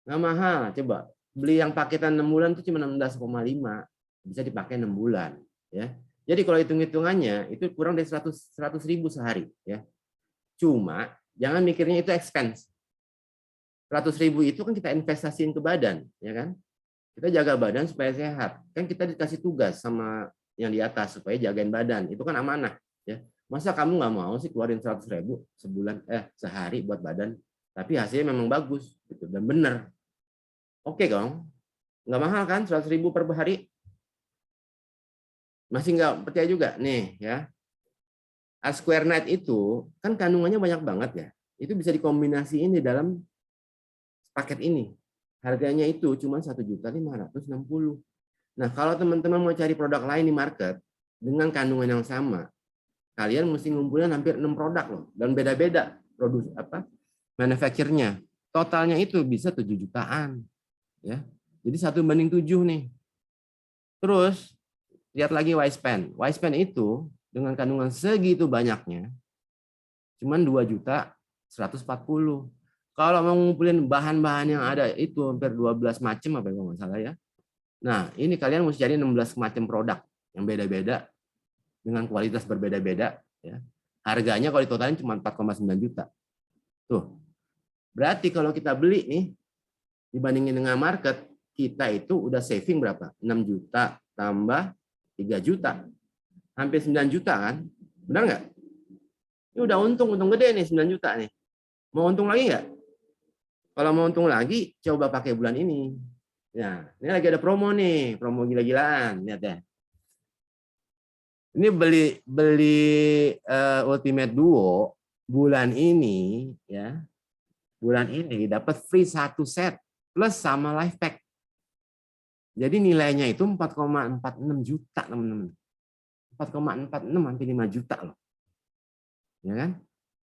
Nggak mahal. Coba beli yang paketan 6 bulan itu cuma 16,5. Bisa dipakai 6 bulan. Ya. Jadi kalau hitung-hitungannya itu kurang dari 100 ribu sehari. Ya. Cuma jangan mikirnya itu expense. 100 ribu itu kan kita investasiin ke badan. Ya kan? Kita jaga badan supaya sehat. Kan kita dikasih tugas sama yang di atas supaya jagain badan. Itu kan amanah. Ya. Masa kamu nggak mau sih keluarin 100 ribu sebulan sehari buat badan, tapi hasilnya memang bagus gitu dan benar. Oke dong, nggak mahal kan 100 ribu per hari? Masih nggak percaya juga nih ya. A Square Night itu kan kandungannya banyak banget ya. Itu bisa dikombinasiin di dalam paket ini. Harganya itu cuma 1.560.000. Nah, kalau teman-teman mau cari produk lain di market dengan kandungan yang sama, kalian mesti ngumpulin hampir 6 produk loh, dan beda-beda produk manufacturernya. Totalnya itu bisa 7 jutaan. Ya. Jadi 1:7 nih. Terus lihat lagi Y-Span. Y-Span itu dengan kandungan segitu banyaknya cuman 2.140.000. Kalau mau ngumpulin bahan-bahan yang ada itu hampir 12 macam apa kalau nggak salah ya. Nah, ini kalian mesti cari 16 macam produk yang beda-beda dengan kualitas berbeda-beda ya. Harganya kalau ditotalin cuma 4,9 juta. Tuh. Berarti kalau kita beli nih dibandingin dengan market, kita itu udah saving berapa? 6 juta tambah 3 juta. Hampir 9 juta kan? Benar nggak? Ini udah untung gede nih 9 juta nih. Mau untung lagi nggak? Kalau mau untung lagi, coba pakai bulan ini. Ya, ini lagi ada promo nih, promo gila-gilaan, lihat ya. Ini beli Ultimate Duo bulan ini ya. Bulan ini dapat free 1 set plus sama life pack. Jadi nilainya itu 4,46 juta, teman-teman. 4,46 hampir 5 juta loh. Ya kan?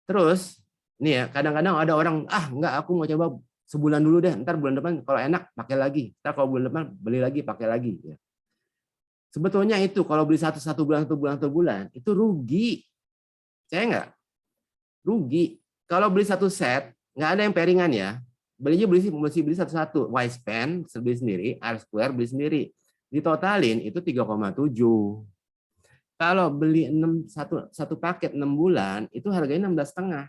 Terus nih ya, kadang-kadang ada orang enggak, aku mau coba sebulan dulu deh, ntar bulan depan kalau enak pakai lagi. Ntar kalau bulan depan beli lagi, pakai lagi ya. Sebetulnya itu kalau beli satu bulan itu rugi. Saya enggak rugi. Kalau beli 1 set, nggak ada yang pairingan ya. Belinya mesti beli satu-satu. Y-Span beli sendiri, R-Square beli sendiri. Ditotalin itu 3,7. Kalau beli satu paket 6 bulan, itu harganya 16,5.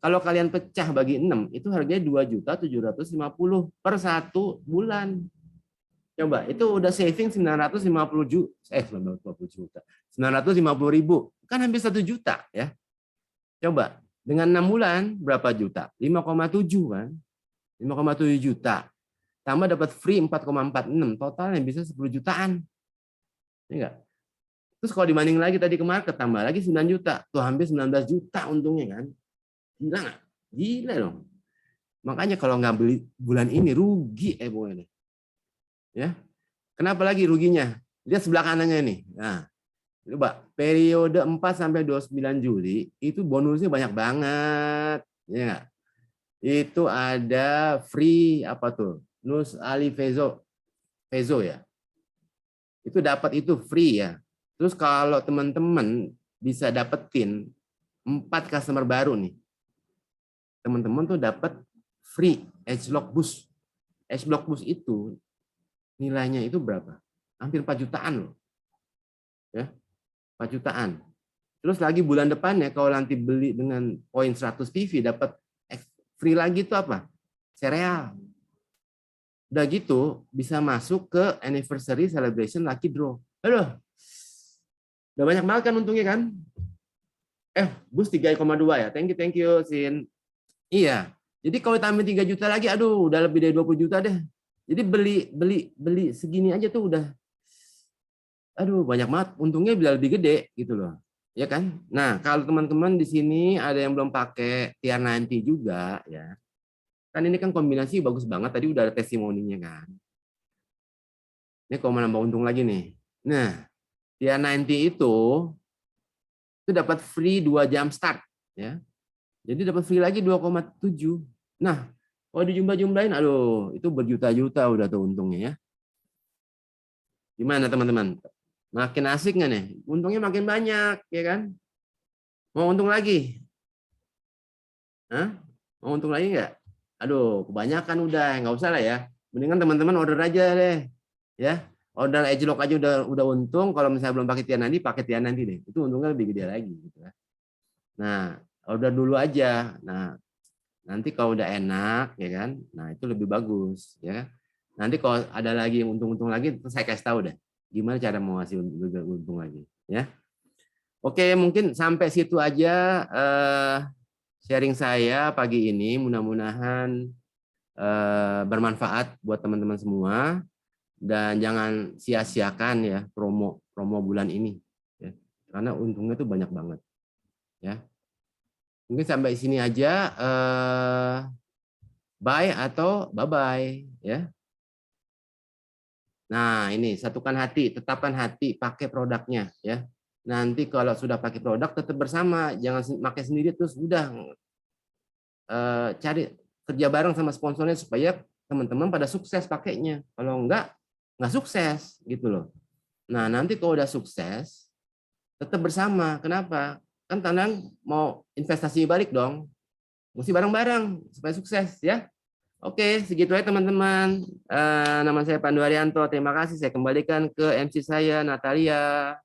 Kalau kalian pecah bagi 6, itu harganya 2.750.000 per 1 bulan. Coba, itu udah saving 950 juta. 950.000. Kan hampir 1 juta ya. Coba, dengan 6 bulan berapa juta? 5,7 kan? 5,7 juta. Tambah dapat free 4,46. Totalnya bisa 10 jutaan. Ya enggak? Terus kalau dibanding lagi tadi ke market, tambah lagi 9 juta. Tuh hampir 19 juta untungnya kan. Gila nggak? Gila dong. Makanya kalau nggak beli bulan ini, rugi pokoknya. Ya. Kenapa lagi ruginya? Lihat sebelah kanannya nih. Nah, coba periode 4 sampai 29 Juli itu bonusnya banyak banget. Ya. Itu ada free apa tuh? Nus Ali Vezo ya. Itu dapat itu free ya. Terus kalau teman-teman bisa dapetin 4 customer baru nih. Teman-teman tuh dapat free H-Block Boost. H-Block Boost itu nilainya itu berapa? Hampir 4 jutaan loh. Ya. 4 jutaan. Terus lagi bulan depannya kalau nanti beli dengan poin 100 PV dapat free lagi itu apa? Sereal. Udah gitu bisa masuk ke anniversary celebration lucky draw. Aduh. Udah banyak banget kan untungnya kan? Boost 3,2 ya. Thank you Sin. Iya. Jadi kalau tambah 3 juta lagi, aduh, udah lebih dari 20 juta deh. Jadi beli segini aja tuh udah, aduh, banyak banget. Untungnya bisa lebih gede gitu loh. Ya kan? Nah, kalau teman-teman di sini ada yang belum pakai Tier 90 juga ya. Kan ini kan kombinasi bagus banget. Tadi udah ada testimoninya kan. Ini kalau mau nambah untung lagi nih. Nah, Tier 90 itu dapat free 2 jam start ya. Jadi dapat free lagi 2,7. Nah, kalau dijumlah-jumlahin, aduh, itu berjuta-juta udah tuh untungnya ya. Gimana teman-teman? Makin asik nggak nih? Untungnya makin banyak, ya kan? Mau untung lagi? Hah? Mau untung lagi nggak? Aduh, kebanyakan udah, nggak usah lah ya. Mendingan teman-teman order aja deh, ya. Order Edgelock aja udah untung. Kalau misalnya belum pakai Tian nanti, pakai Tian nanti deh. Itu untungnya lebih gede lagi, gitu ya. Nah, order dulu aja. Nah, nanti kalau udah enak, ya kan? Nah, itu lebih bagus, ya. Nanti kalau ada lagi yang untung-untung lagi, saya kasih tahu deh. Gimana cara mau ngasih untung lagi, ya. Oke, mungkin sampai situ aja sharing saya pagi ini. Mudah-mudahan bermanfaat buat teman-teman semua dan jangan sia-siakan ya promo bulan ini, ya. Karena untungnya tuh banyak banget, ya. Mungkin sampai sini aja. Bye atau bye bye, ya. Nah, ini satukan hati, tetapkan hati, pakai produknya, ya. Nanti kalau sudah pakai produk tetap bersama, jangan pakai sendiri terus udah cari kerja bareng sama sponsornya supaya teman-teman pada sukses pakainya. Kalau nggak sukses gitu loh. Nah, nanti kalau udah sukses tetap bersama. Kenapa? Kan Tanang mau investasi balik dong. Mesti bareng-bareng supaya sukses ya. Oke, segitu aja teman-teman. Nama saya Pandu Haryanto. Terima kasih. Saya kembalikan ke MC saya, Natalia.